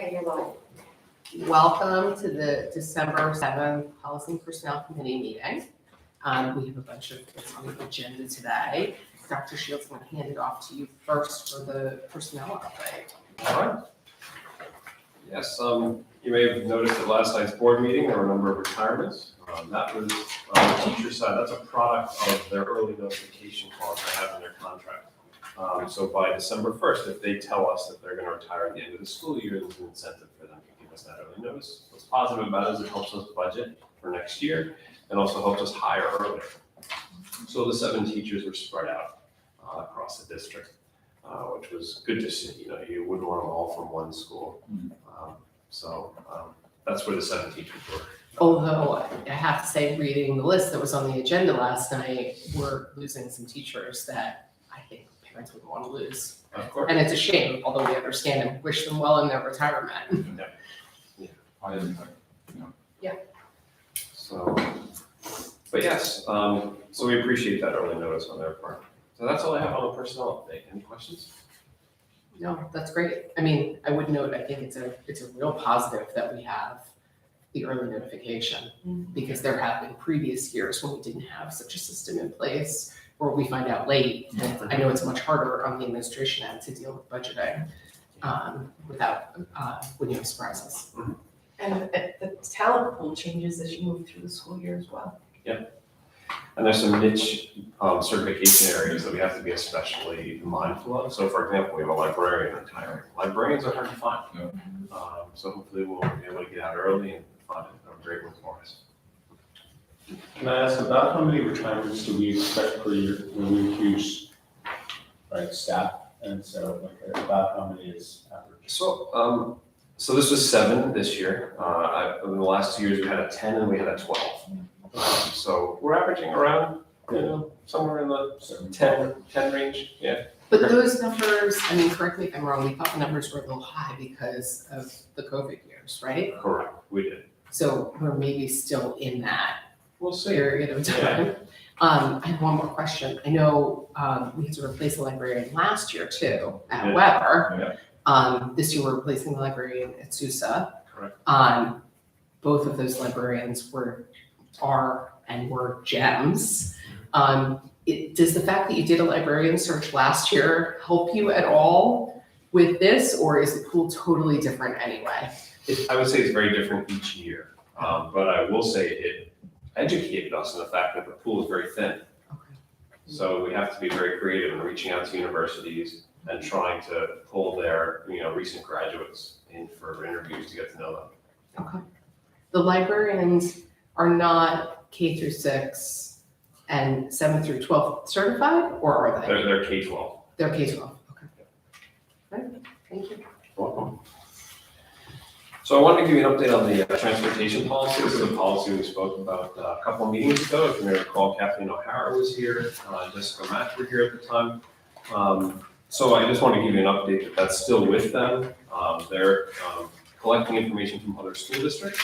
Okay, you're live. Welcome to the December 7th Policy and Personnel Committee meeting. We have a bunch of things on the agenda today. Dr. Shields, I'm going to hand it off to you first for the personnel update. All right. Yes, you may have noticed at last night's board meeting, there were a number of retirements. That was on the teacher side, that's a product of their early notification clause they have in their contract. So by December 1st, if they tell us that they're going to retire at the end of the school year, there's an incentive for them to give us that early notice. What's positive about it is it helps us budget for next year and also helps us hire earlier. So the 7 teachers were spread out across the district, which was good to see. You know, you wouldn't want them all from one school. That's where the 7 teachers were. Although I have to say, reading the list that was on the agenda last night, we're losing some teachers that I think parents would want to lose. Of course. And it's a shame, although we understand and wish them well in their retirement. I didn't, So, but yes, so we appreciate that early notice on their part. So that's all I have on the personnel update. Any questions? No, that's great. I mean, I would note, I think it's a real positive that we have the early notification, because there have been previous years when we didn't have such a system in place, where we find out late. And I know it's much harder on the administration end to deal with budgeting without when you have surprises. And the talent pool changes as you move through the school year as well. And there's some niche certification areas that we have to be especially mindful of. So for example, we have a librarian retiring. Librarians are hard to find. So hopefully we'll be able to get out early and find a great one for us. can I ask about how many retirements do we expect per year when we reduce, right, staff? And so like about how many is average? So, so this was 7 this year. In the last 2 years, we had a 10 and we had a 12. So we're averaging around, somewhere in the 10 range, yeah. But those numbers, I mean, correct me if I'm wrong, we thought the numbers were a little high because of the COVID years, right? Correct, we did. So we're maybe still in that We'll see. period of time. I have one more question. I know we had to replace the librarian last year too at Yeah. Weber. This year we're replacing the librarian at Sousa. Correct. Both of those librarians were gems. Does the fact that you did a librarian search last year help you at all with this, or is the pool totally different anyway? I would say it's very different each year, but I will say it educated us in the fact that the pool is very thin. Okay. So we have to be very creative in reaching out to universities and trying to pull their, recent graduates in for interviews to get to know them. Okay. The librarians are not K through 6 and 7 through 12 certified, or are they? They're K-12. They're K-12, okay. Right, thank you. Welcome. So I wanted to give you an update on the transportation policy. This is a policy we spoke about a couple of meetings ago. If you may recall, Kathleen O'Hara was here, Jessica Mack were here at the time. So I just want to give you an update that that's still with them. They're collecting information from other school districts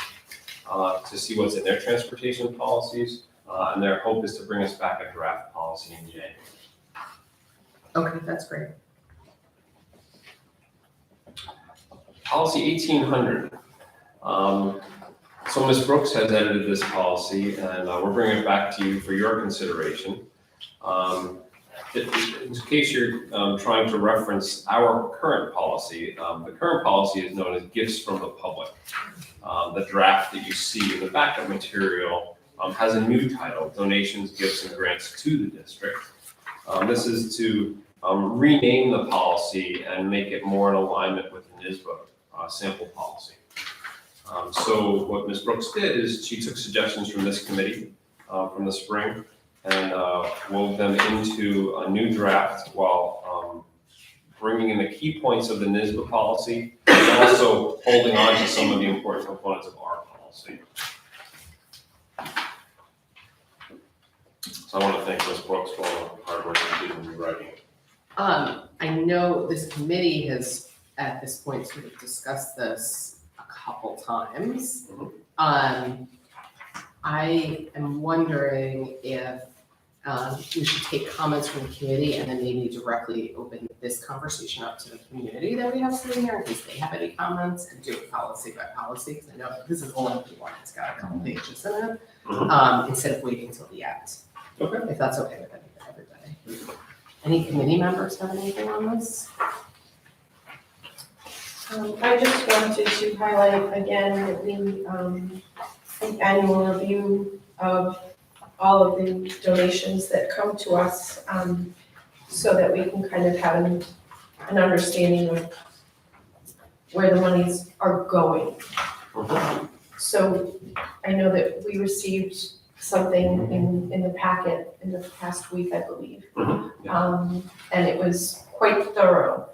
to see what's in their transportation policies. And their hope is to bring us back a draft policy in January. Okay, that's great. Policy 1800. So Ms. Brooks has edited this policy and we're bringing it back to you for your consideration. In case you're trying to reference our current policy, the current policy is known as gifts from the public. The draft that you see in the backup material has a new title, Donations, Gifts, and Grants to the District. This is to rename the policy and make it more in alignment with the NYSSBA sample policy. So what Ms. Brooks did is she took suggestions from this committee from the spring and wove them into a new draft while bringing in the key points of the NYSSBA policy and also holding on to some of the important components of our policy. So I want to thank Ms. Brooks for all the hard work she did in rewriting it. I know this committee has, at this point, sort of discussed this a couple times. I am wondering if we should take comments from the community and then maybe directly open this conversation up to the community that we have sitting here in case they have any comments and do it policy by policy, because I know this is a lengthy one, it's got a couple pages in it, instead of waiting till the end. Okay. If that's okay with everybody. Any committee members have anything on this? I just wanted to highlight again the annual review of all of the donations that come to us, so that we can kind of have an understanding of where the monies are going. So I know that we received something in the packet in the past week, I believe. And it was quite thorough.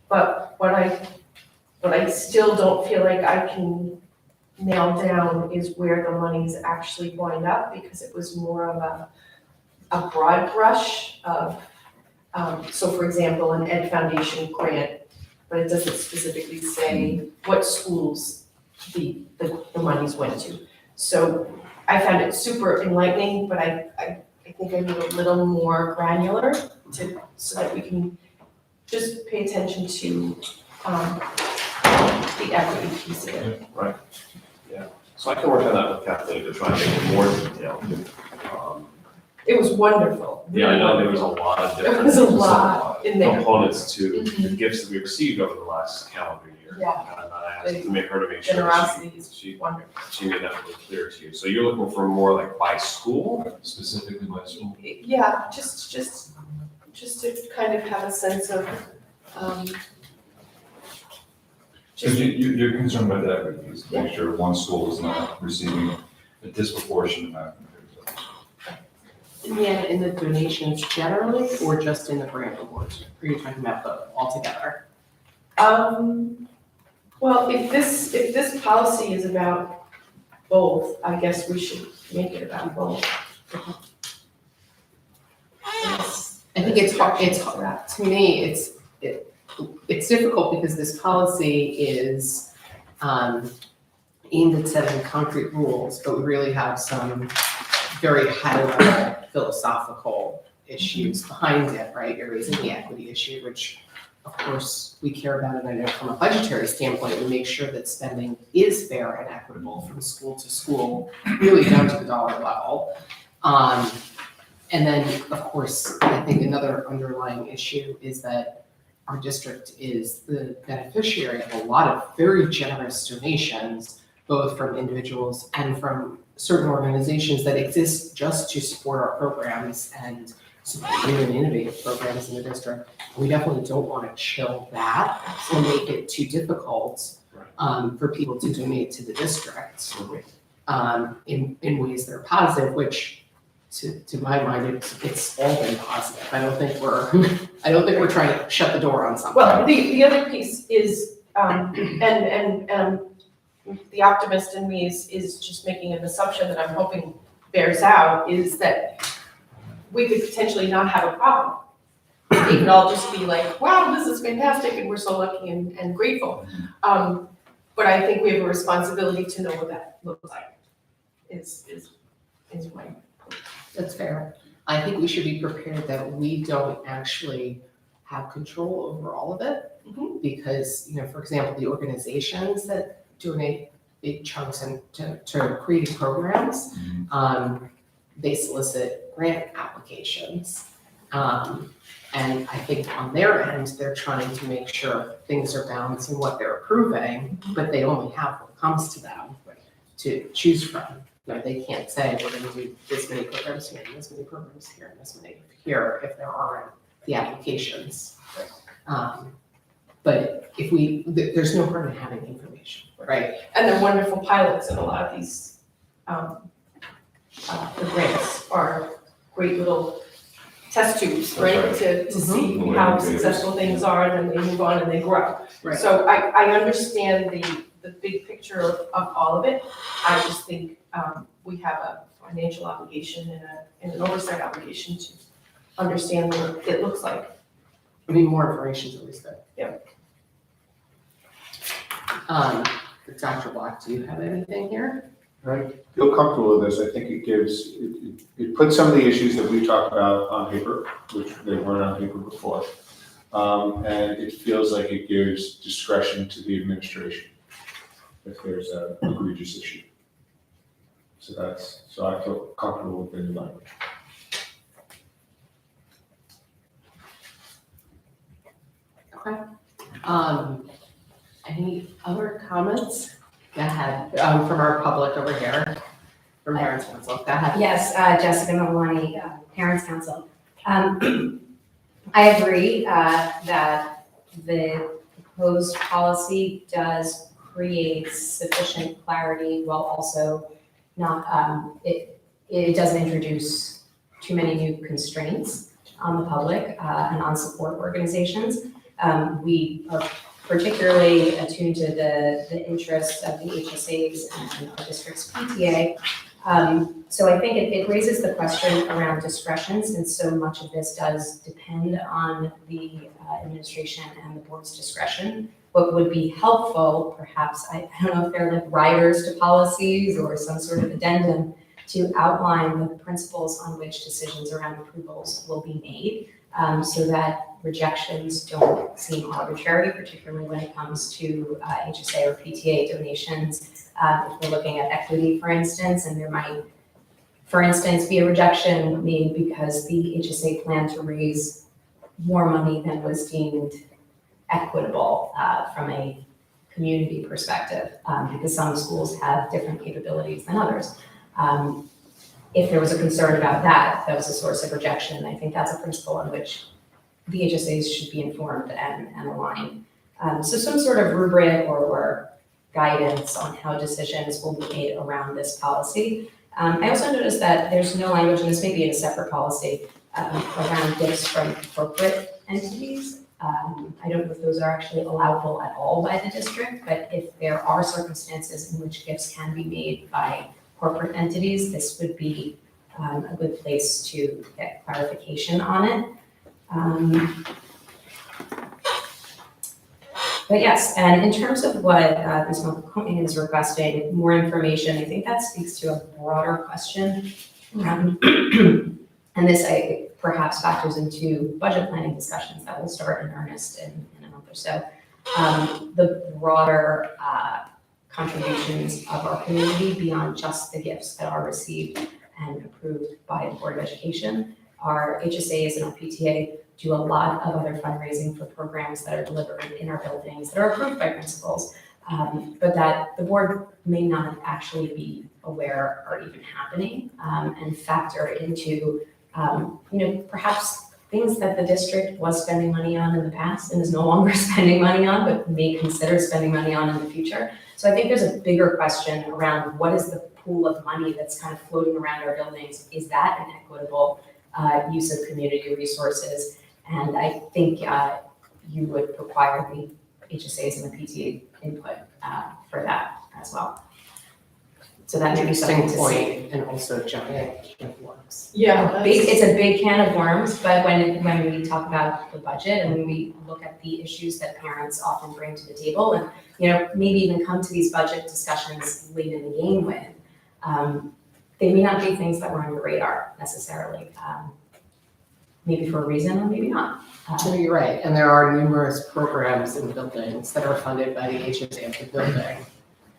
But what I still don't feel like I can nail down is where the monies actually wind up, because it was more of a broad brush of, so for example, an Ed Foundation grant, but it doesn't specifically say what schools the monies went to. So I found it super enlightening, but I think I need a little more granular so that we can just pay attention to the equity piece of it. Right, yeah. So I can work on that with Kathleen to try and make it more detailed. It was wonderful. Yeah, I know there was a lot of different. There was a lot in there. Components to the gifts that we received over the last calendar year. Yeah. And I asked to make her to make sure Generosity is she wonderful. made that really clear to you. So you're looking for more like by school? Specifically by school? Yeah, just to kind of have a sense of, Because you're concerned about the equities, to make sure one school is not receiving a disproportionate amount compared to others. Yeah, in the donations generally, or just in the grant awards? Are you talking about both altogether? well, if this policy is about both, I guess we should make it about both. I think it's hard, For that. to me, it's difficult because this policy is aimed at setting concrete rules, but we really have some very high-level philosophical issues behind it, right? You're raising the equity issue, which of course we care about, and I know from a budgetary standpoint, we make sure that spending is fair and equitable from school to school, really down to the dollar level. And then, of course, I think another underlying issue is that our district is the beneficiary of a lot of very generous donations, both from individuals and from certain organizations that exist just to support our programs and support new and innovative programs in the district. We definitely don't want to chill that or make it too difficult for people to donate to the district in ways that are positive, which to my mind, it's all been positive. I don't think we're trying to shut the door on something. Well, the other piece is, and the optimist in me is just making an assumption that I'm hoping bears out, is that we could potentially not have a problem. It could all just be like, wow, this is fantastic, and we're so lucky and grateful. But I think we have a responsibility to know what that looks like, is my point. That's fair. I think we should be prepared that we don't actually have control over all of it. Because, for example, the organizations that donate big chunks to creating programs, they solicit grant applications. And I think on their end, they're trying to make sure things are balanced in what they're approving, but they only have what comes to them to choose from. They can't say, we're gonna do this many programs here, and this many programs here, and this many here, if there aren't the applications. But there's no harm in having information, right? And they're wonderful pilots in a lot of these, the grants are great little test tubes, right? That's To see Mhm. how successful things are, and then they move on and they grow. Right. So I understand the big picture of all of it. I just think we have a financial obligation and an oversight obligation to understand what it looks like. I mean, more information is always good. Yeah. Dr. Block, do you have anything here? I feel comfortable with this. I think it puts some of the issues that we talked about on paper, which they weren't on paper before. And it feels like it gives discretion to the administration if there's an egregious issue. So I feel comfortable with the new language. Okay. Any other comments? Go ahead, from our public over here, from Parents Council, go ahead. Yes, Jessica Maloney, Parents Council. I agree that the proposed policy does create sufficient clarity while also not, it doesn't introduce too many new constraints on the public and on support organizations. We are particularly attuned to the interests of the HSAs and our district's PTA. So I think it raises the question around discretion, since so much of this does depend on the administration and the board's discretion. What would be helpful, perhaps, I don't know if they're like riders to policies or some sort of addendum to outline the principles on which decisions around approvals will be made, so that rejections don't seem arbitrary, particularly when it comes to HSA or PTA donations. If we're looking at equity, for instance, and there might, for instance, be a rejection made because the HSA planned to raise more money than was deemed equitable from a community perspective, because some schools have different capabilities than others. If there was a concern about that, that was a source of rejection. I think that's a principle on which the HSAs should be informed and aligned. So some sort of rubric or guidance on how decisions will be made around this policy. I also noticed that there's no language, and this may be in a separate policy, around gifts from corporate entities. I don't know if those are actually allowable at all by the district, but if there are circumstances in which gifts can be made by corporate entities, this would be a good place to get clarification on it. But yes, and in terms of what Ms. Mulcahy is requesting, more information, I think that speaks to a broader question around, and this perhaps factors into budget planning discussions that will start in earnest in a month or so. The broader contributions of our community beyond just the gifts that are received and approved by the Board of Education. Our HSAs and our PTA do a lot of other fundraising for programs that are delivered in our buildings that are approved by principals, but that the board may not actually be aware are even happening, and factor into, perhaps things that the district was spending money on in the past and is no longer spending money on, but may consider spending money on in the future. So I think there's a bigger question around what is the pool of money that's kind of floating around our buildings? Is that an equitable use of community resources? And I think you would require the HSAs and the PTA input for that as well. So that may be something to see. Point, and also giant can of worms. Yeah. It's a big can of worms, but when we talk about the budget and when we look at the issues that parents often bring to the table, and maybe even come to these budget discussions late in the game with, they may not be things that were on your radar necessarily. Maybe for a reason or maybe not. No, you're right, and there are numerous programs in buildings that are funded by the HSA of the building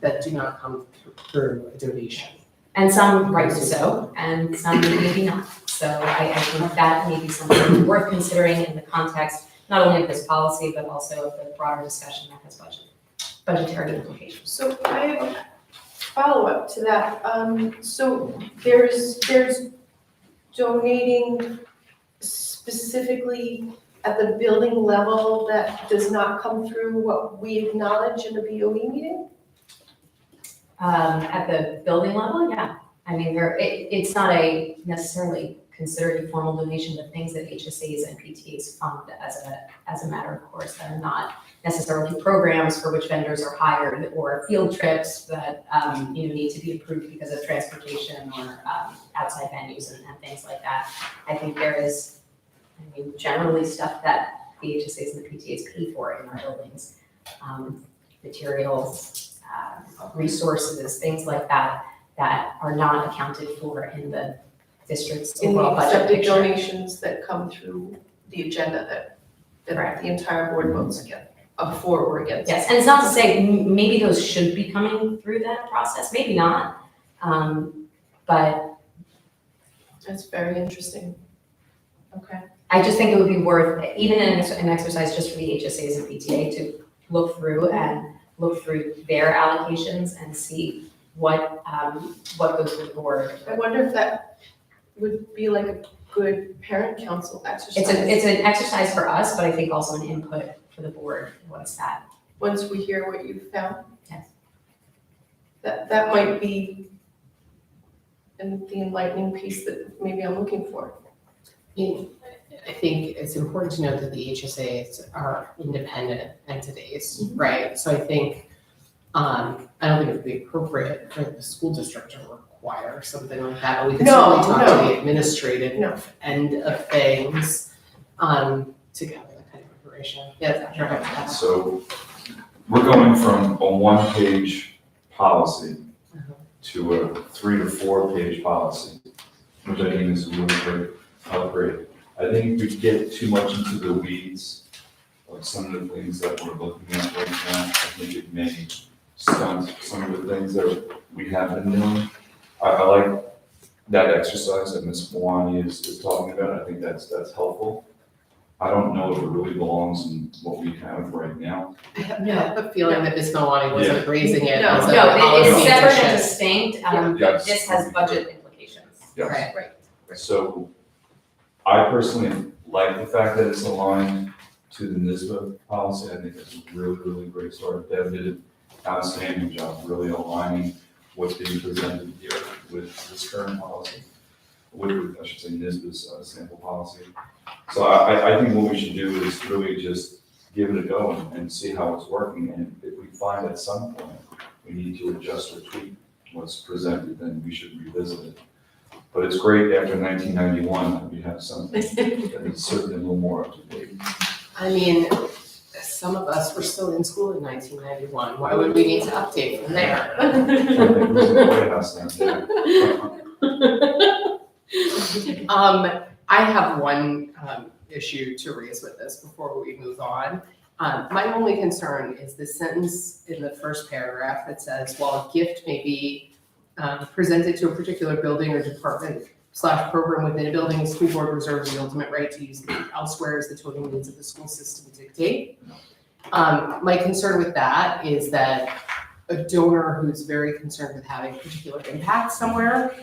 that do not come through a donation. And some rightly so, and some maybe not. So I think that may be something worth considering in the context, not only of this policy, but also of the broader discussion that has budgetary implications. So I have a follow-up to that. So there's donating specifically at the building level that does not come through what we acknowledge in the BOE meeting? At the building level, yeah. I mean, it's not necessarily considered a formal donation, but things that HSAs and PTAs fund as a matter of course that are not necessarily programs for which vendors are hired or field trips that need to be approved because of transportation or outside venues and things like that. I think there is, generally stuff that the HSAs and the PTAs pay for in our buildings, materials, resources, things like that that are not accounted for in the district's In the overall budget accepted picture. donations that come through the agenda that Correct. the entire board votes again, for or against. Yes, and it's not to say maybe those should be coming through that process, maybe not. But That's very interesting. Okay. I just think it would be worth, even an exercise just for the HSAs and PTA to look through their allocations and see what goes to the board. I wonder if that would be like a good parent council exercise. It's an exercise for us, but I think also an input for the board once that. Once we hear what you've found. Yes. That might be the enlightening piece that maybe I'm looking for. I think it's important to note that the HSAs are independent entities, right? So I think, I don't think it would be appropriate for the school district to require something like that, but we could No, certainly talk no. to the administrative end of things, to gather that kind of information. Yeah, Dr. Huff. So we're going from a one-page policy to a 3 to 4 page policy, which I think is a really great upgrade. I think we get too much into the weeds of some of the things that we're looking at right now. I think it may stunt some of the things that we have been doing. I like that exercise that Ms. Mawani is talking about. I think that's helpful. I don't know if it really belongs in what we have right now. I have a feeling that Ms. Milani wasn't raising it No, as a No, it policy is separate and issue. distinct, Yeah. but this has budget implications. Yes. Right. So I personally like the fact that it's aligned to the NISBA policy. I think that's a really, really great start. Deb did an outstanding job really aligning what's being presented here with this current policy, with, I should say, NISBA's sample policy. So I think what we should do is really just give it a go and see how it's working. And if we find at some point we need to adjust or tweak what's presented, then we should revisit it. But it's great after 1991 that we have something that is certainly a little more up to date. I mean, some of us were still in school in 1991. Why would we need to update from there? It was in the White House then. I have one issue to raise with this before we move on. My only concern is the sentence in the first paragraph that says, while a gift may be presented to a particular building or department / program within a building, the school board reserves the ultimate right to use it elsewhere as the total needs of the school system dictate. My concern with that is that a donor who's very concerned with having a particular impact somewhere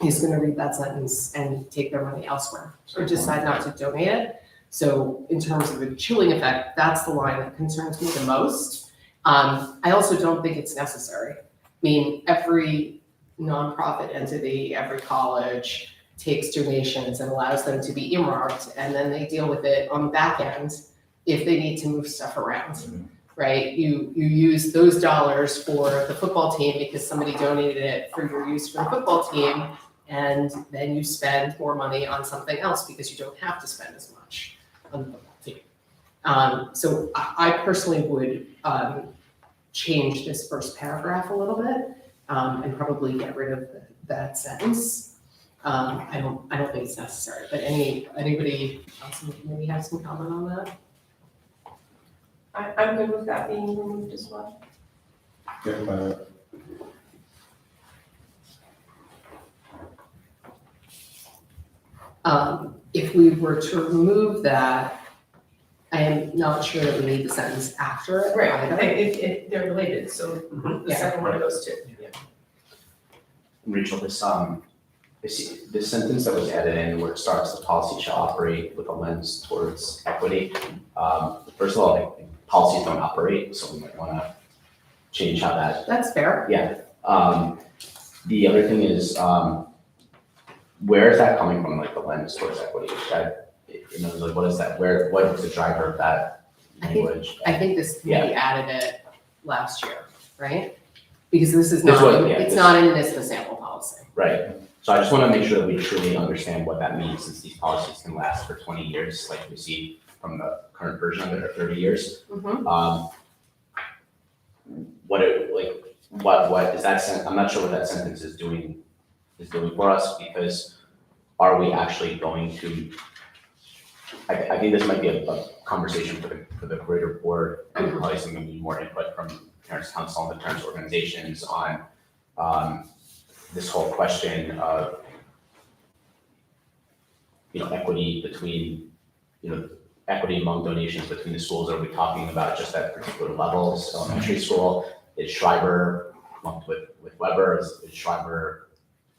is gonna read that sentence and take their money elsewhere or decide not to donate it. So in terms of a chilling effect, that's the line that concerns me the most. I also don't think it's necessary. I mean, every nonprofit entity, every college takes donations and allows them to be earmarked, and then they deal with it on the back end if they need to move stuff around, right? You use those dollars for the football team because somebody donated it for your use for the football team, and then you spend more money on something else because you don't have to spend as much on the football team. So I personally would change this first paragraph a little bit and probably get rid of that sentence. I don't think it's necessary, but anybody else maybe have some comment on that? I'm good with that being removed as well. Yeah, If we were to remove that, I am not sure that we need the sentence after it Right, either. they're related, so the Yeah. second one goes too. Rachel, this sentence that was added in where it starts, the policy shall operate with a lens towards equity. First of all, like, policies don't operate, so we might wanna change how that, That's fair. yeah. The other thing is, where is that coming from, like the lens towards equity? Like, what is that, what is the driver of that I think- language? I think this committee added it last year, right? Because this is This not, was- yeah, it's this- not in this sample policy. Right, so I just wanna make sure that we truly understand what that means, since these policies can last for 20 years, like we see from the current version of it, or 30 years. what is that I'm not sure what that sentence is doing for us, because are we actually going to, I think this might be a conversation for the greater board, and probably some maybe more input from parents council and the parents organizations on this whole question of, equity between, equity among donations between the schools. Are we talking about just at particular levels? Elementary school, is Schreiber lumped with Weber? Is Schreiber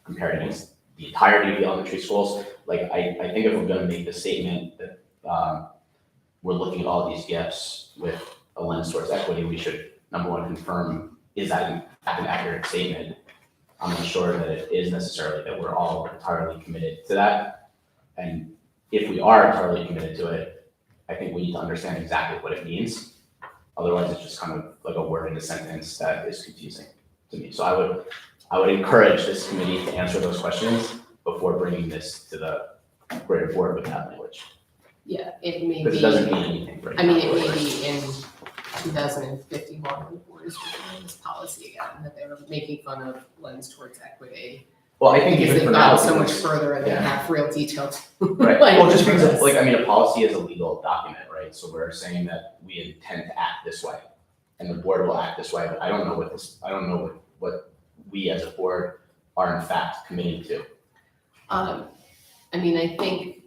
compared against the entirety of the elementary schools? Like, I think if we're gonna make the statement that we're looking at all these gifts with a lens towards equity, we should, number one, confirm, is that in fact an accurate statement? I'm not sure that it is necessarily that we're all entirely committed to that. And if we are entirely committed to it, I think we need to understand exactly what it means. Otherwise, it's just kind of like a word in a sentence that is confusing to me. So I would encourage this committee to answer those questions before bringing this to the greater board with that language. Yeah, it may Because be. it doesn't mean anything right I mean, now. it may be in 2051 when the board is reviewing this policy again, that they were making fun of lens towards equity. Well, I think Because even they've for now, gotten so much because- further and they yeah. have real detailed. Right, well, just because of, like, I mean, a policy is a legal document, right? So we're saying that we intend to act this way, and the board will act this way, but I don't know what we as a board are in fact committing to. I mean, I think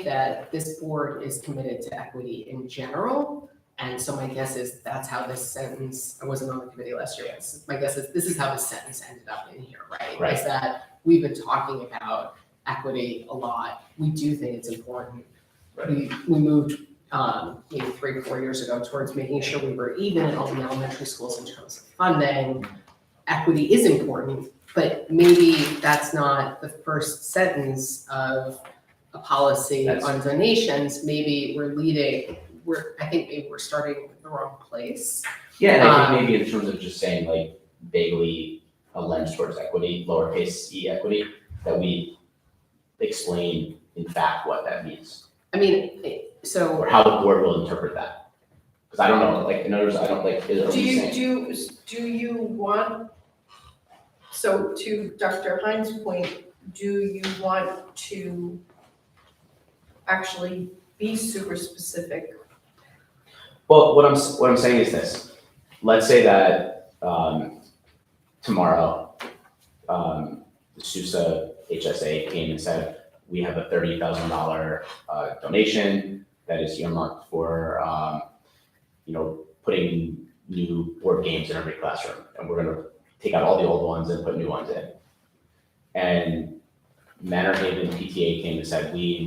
that this board is committed to equity in general. And so my guess is that's how this sentence, I wasn't on the committee last year, but my guess is this is how this sentence ended up in here, right? Right. Is that we've been talking about equity a lot. We do think it's important. Right. We moved maybe 3 or 4 years ago towards making sure we were even in all the elementary schools in terms of funding. Equity is important, but maybe that's not the first sentence of a policy That's- on donations. Maybe I think maybe we're starting with the wrong place. Yeah, and I think maybe in terms of just saying like vaguely a lens towards equity, lowercase e equity, that we explain in fact what that means, I mean, so. or how the board will interpret that. Because I don't know, like, in other words, I don't like, are Do we you, saying? do you want, so to Dr. Hines' point, do you want to actually be super specific? Well, what I'm saying is this, let's say that, tomorrow, the SUSA HSA came and said, we have a $30,000 donation that is earmarked for, putting new board games in every classroom, and we're gonna take out all the old ones and put new ones in. And Manor Haven PTA came and said, we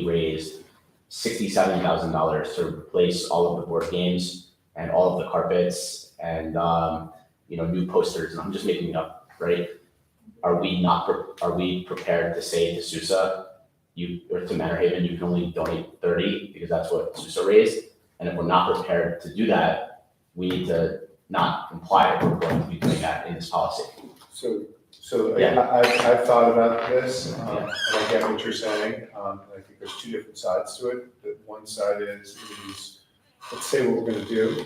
raised $67,000 to replace all of the board games and all of the carpets and, new posters, and I'm just making it up, right? Are we prepared to say to SUSA, or to Manor Haven, you can only donate 30 because that's what SUSA raised? And if we're not prepared to do that, we need to not imply that we're going to be doing that in this policy. So Yeah. I've thought about this, and I get what you're saying. And I think there's two different sides to it. The one side is let's say what we're gonna do.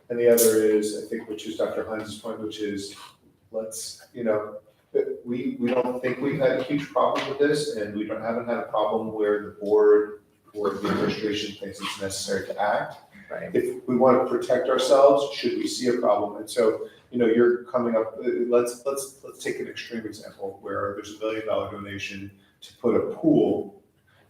And the other is, I think, which is Dr. Hines' point, which is we don't think we've had a huge problem with this, and we haven't had a problem where the board or the administration thinks it's necessary to act. Right. If we want to protect ourselves, should we see a problem? And so, you're coming up, let's take an extreme example where there's $1 million donation to put a pool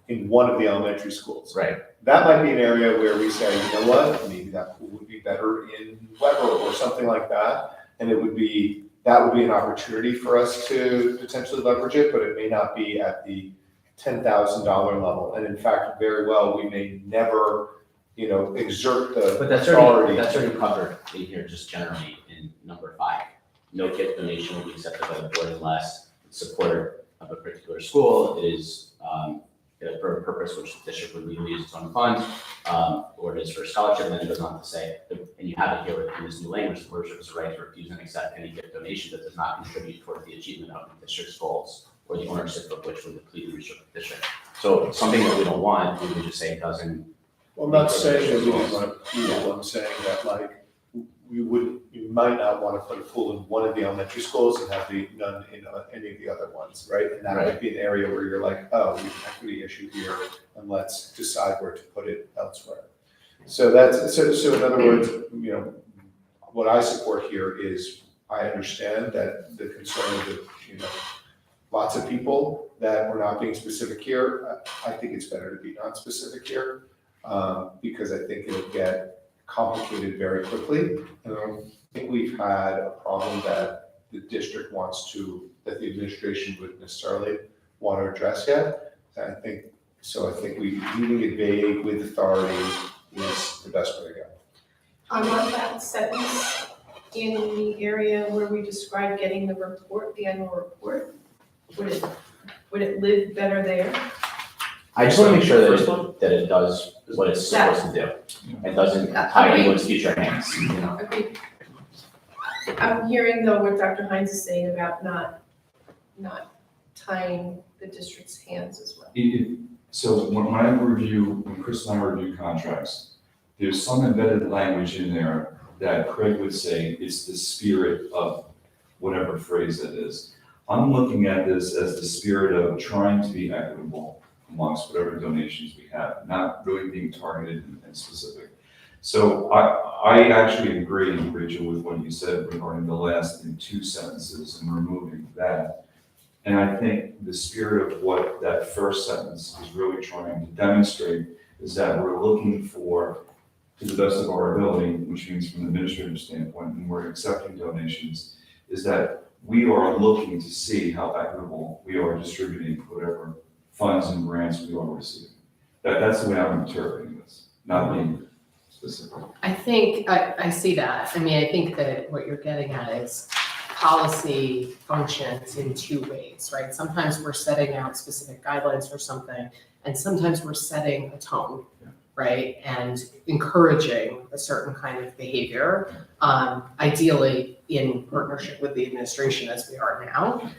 in one of the elementary schools. Right. That might be an area where we say, you know what, maybe that pool would be better in Weber or something like that. And that would be an opportunity for us to potentially leverage it, but it may not be at the $10,000 level. And in fact, very well, we may never, exert the But that's authority. already covered in here, just generally in number 5. No gift donation will be accepted by the board unless in support of a particular school. It is for a purpose which the district would legally use its own funds, or it is for a scholarship. And then it goes on to say, and you have it here in this new language, the board has the right to refuse and accept any gift donation that does not contribute towards the achievement of the district's goals or the ownership of which would completely restrict the district. So something that we don't want, we would just say doesn't. Well, I'm not saying that we don't want to appeal, I'm saying that you might not want to put a pool in one of the elementary schools and have none in any of the other ones, right? And that might be an area where you're like, oh, we have an equity issue here, and let's decide where to put it elsewhere. So so in other words, what I support here is, I understand that the concern of lots of people that we're not being specific here. I think it's better to be non-specific here, because I think it'll get complicated very quickly. And I don't think we've had a problem that the district that the administration would necessarily want to address yet. I think leaving it vague with authority is the best way to go. On that sentence, in the area where we describe getting the annual report, would it live better there? I just want to make sure First that it does what it's supposed to do. It doesn't tie anyone's future hands, Agreed. I'm hearing though what Dr. Hines is saying about not tying the district's hands as well. So when Chris and I review contracts, there's some embedded language in there that Craig would say is the spirit of whatever phrase that is. I'm looking at this as the spirit of trying to be equitable amongst whatever donations we have, not really being targeted and specific. So I actually agree, Rachel, with what you said regarding the last two sentences and removing that. And I think the spirit of what that first sentence is really trying to demonstrate is that we're looking for, to the best of our ability, which means from an administrative standpoint, and we're accepting donations, is that we are looking to see how equitable we are distributing whatever funds and grants we are receiving. That's the way I'm interpreting this, not being specific. I think, I see that. I mean, I think that what you're getting at is policy functions in two ways, right? Sometimes we're setting out specific guidelines for something, and sometimes we're setting a tone, right? And encouraging a certain kind of behavior, ideally in partnership with the administration as we are now.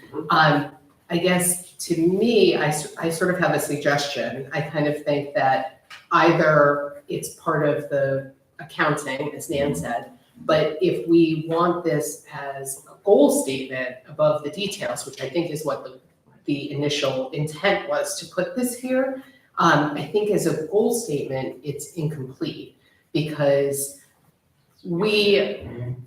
I guess to me, I sort of have a suggestion. I kind of think that either it's part of the accounting, as Nan said, but if we want this as a goal statement above the details, which I think is what the initial intent was to put this here, I think as a goal statement, it's incomplete because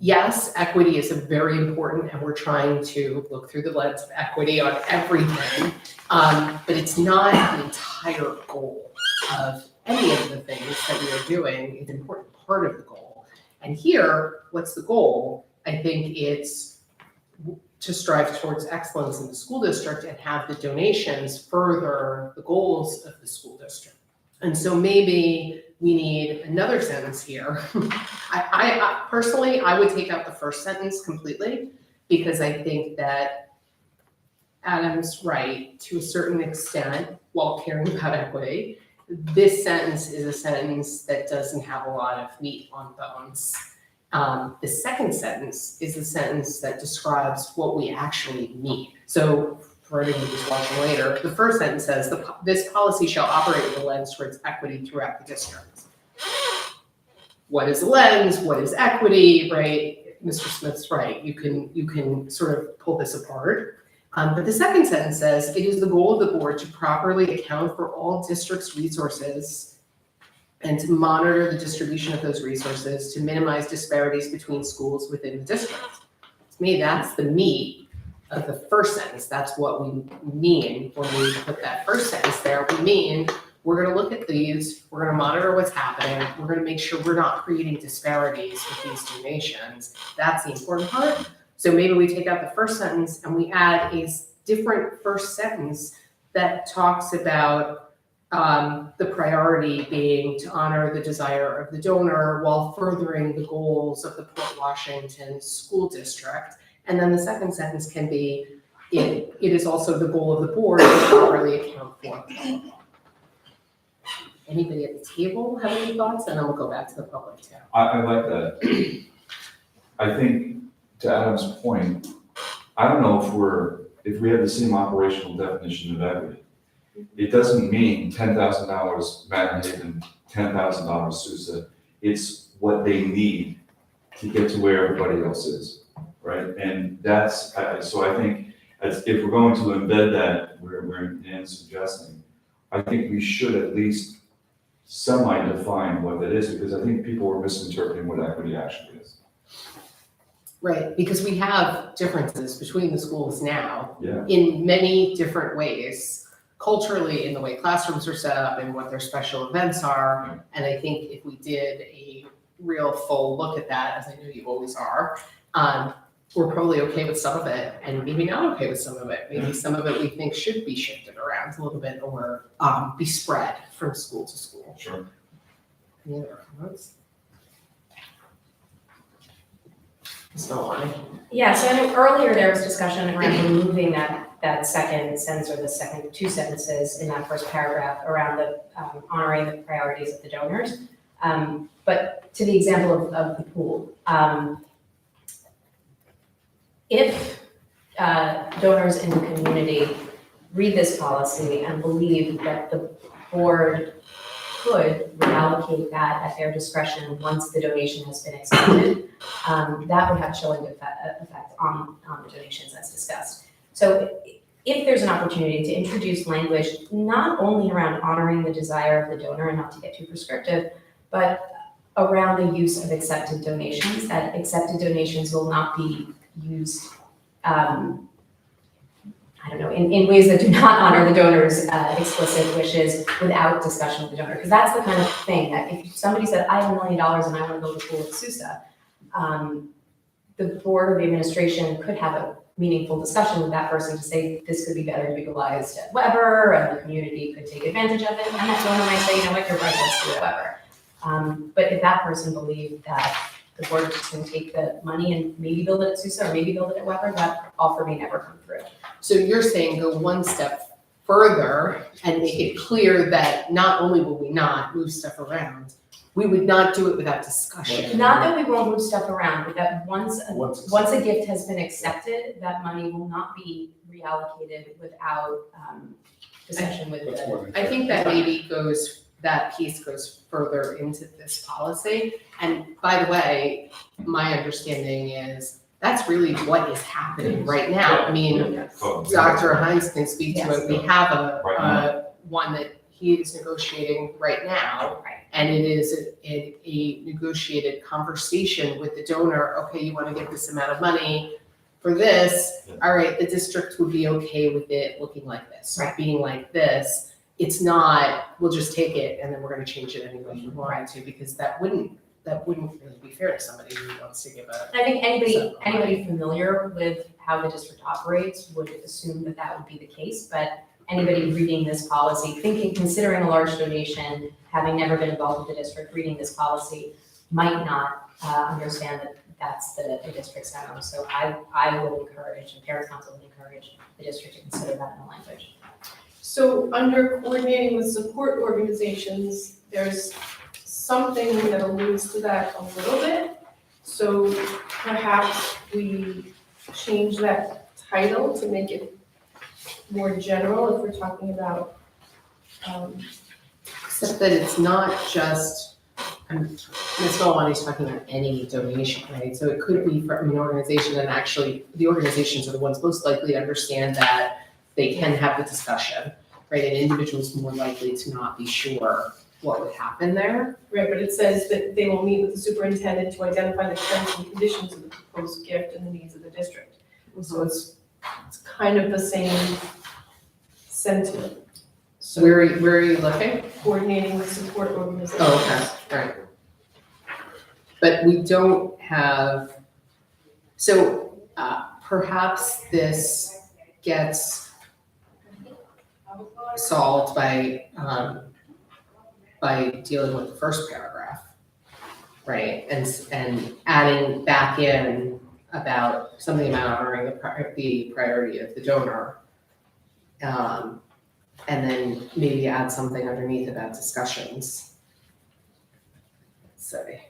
yes, equity is very important and we're trying to look through the lens of equity on everything, but it's not the entire goal of any of the things that we are doing. It's an important part of the goal. And here, what's the goal? I think it's to strive towards excellence in the school district and have the donations further the goals of the school district. And so maybe we need another sentence here. I personally, I would take out the first sentence completely because I think that Adam's right to a certain extent while caring about equity. This sentence is a sentence that doesn't have a lot of meat on bones. The second sentence is a sentence that describes what we actually need. So for anyone who's watching later, the first sentence says, this policy shall operate with a lens towards equity throughout the district. What is a lens? What is equity, right? Mr. Smith's right. You can sort of pull this apart. But the second sentence says, it is the goal of the board to properly account for all district's resources and to monitor the distribution of those resources to minimize disparities between schools within the district. To me, that's the meat of the first sentence. That's what we mean when we put that first sentence there. We mean we're going to look at these, we're going to monitor what's happening, we're going to make sure we're not creating disparities with these donations. That's the important part. So maybe we take out the first sentence and we add a different first sentence that talks about the priority being to honor the desire of the donor while furthering the goals of the Port Washington School District. And then the second sentence can be, it is also the goal of the board to properly account for. Anybody at the table have any thoughts? And then we'll go back to the public too. I like that. I think to Adam's point, I don't know if we have the same operational definition of equity. It doesn't mean $10,000 Manhattan, $10,000 Sousa. It's what they need to get to where everybody else is, right? And that's, so I think, if we're going to embed that, where Nan's suggesting, I think we should at least semi-define what that is, because I think people are misinterpreting what equity actually is. Right, because we have differences between the schools now Yeah. in many different ways, culturally, in the way classrooms are set up and what their special events are. And I think if we did a real full look at that, as I know you always are, we're probably okay with some of it and maybe not okay with some of it. Maybe some of it we think should be shifted around a little bit or be spread from school to school. Sure. Any other comments? Ms. Maloney? Yeah, so I know earlier there was discussion around removing that second sentence or the second two sentences in that first paragraph around the honoring the priorities of the donors. But to the example of the pool, if donors in the community read this policy and believe that the board could reallocate that at their discretion once the donation has been accepted, that would have chilling effect on the donations as discussed. So if there's an opportunity to introduce language not only around honoring the desire of the donor and not to get too prescriptive, but around the use of accepted donations, that accepted donations will not be used in ways that do not honor the donor's explicit wishes without discussion with the donor. Because that's the kind of thing that if somebody said, I have $1 million and I want to build a pool at Sousa, the board or the administration could have a meaningful discussion with that person to say this could be better utilized at Weber and the community could take advantage of it. And that donor might say, you know what, you're right, let's do it at Weber. But if that person believed that the board is just going to take the money and maybe build it at Sousa or maybe build it at Weber, that offer may never come through. So you're saying go one step further and make it clear that not only will we not move stuff around, we would not do it without discussion. Not that we won't move stuff around, but that once a gift has been accepted, that money will not be reallocated without discussion with That's the. more than I fair. think that piece goes further into this policy. And by the way, my understanding is that's really what is happening right now. I mean, Dr. Hines can speak to it. We have a one that he is negotiating right now. Right. And it is a negotiated conversation with the donor. Okay, you want to give this amount of money for this. All right, the district would be okay with it looking like this, Right. being like this. It's not, we'll just take it and then we're going to change it anyway if we wanted to, because that wouldn't really be fair to somebody who wants to give a. I think anybody familiar with how the district operates would assume that that would be the case, but anybody reading this policy, considering a large donation, having never been involved with the district, reading this policy might not understand that that's the district's memo. So I would encourage, and Parents Council would encourage the district to consider that in the language. So under coordinating with support organizations, there's something that alludes to that a little bit. So perhaps we change that title to make it more general if we're talking about, Except that it's not just, Ms. Malwani's talking about any donation, right? So it could be from an organization, and actually, the organizations are the ones most likely to understand that they can have the discussion, right? And individuals more likely to not be sure what would happen there. right, but it says that they will meet with the superintendent to identify the terms and conditions of the proposed gift and the needs of the district. So it's kind of the same sentiment. So Where are you looking? coordinating with support organizations. Oh, okay, all right. But we don't have, so perhaps this gets solved by dealing with the first paragraph, right? And adding back in about something about honoring the priority of the donor. And then maybe add something underneath about discussions. Sorry.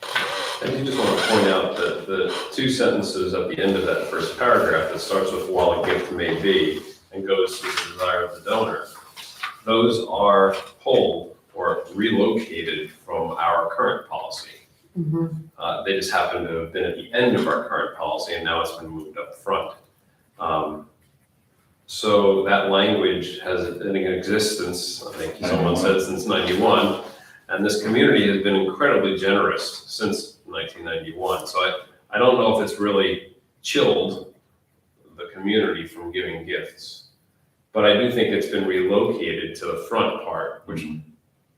I do just want to point out that the two sentences at the end of that first paragraph that starts with while a gift may be and goes to the desire of the donor, those are pulled or relocated from our current policy. They just happen to have been at the end of our current policy, and now it's been moved up front. So that language has been in existence, I think someone said, since 91, and this community has been incredibly generous since 1991. So I don't know if it's really chilled the community from giving gifts, but I do think it's been relocated to the front part, which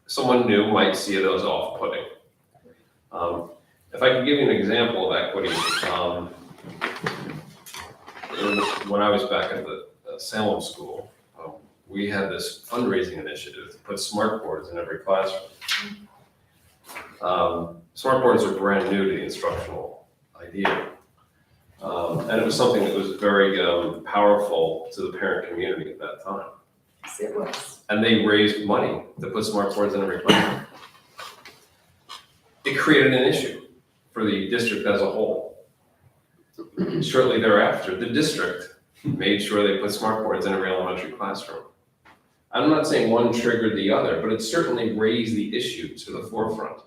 someone new might see it as off-putting. If I could give you an example of equity, when I was back at the Salem School, we had this fundraising initiative to put smart boards in every classroom. Smart boards are brand new to the instructional idea. And it was something that was very powerful to the parent community at that time. Yes, it was. And they raised money to put smart boards in every classroom. It created an issue for the district as a whole. Shortly thereafter, the district made sure they put smart boards in every elementary classroom. I'm not saying one triggered the other, but it certainly raised the issue to the forefront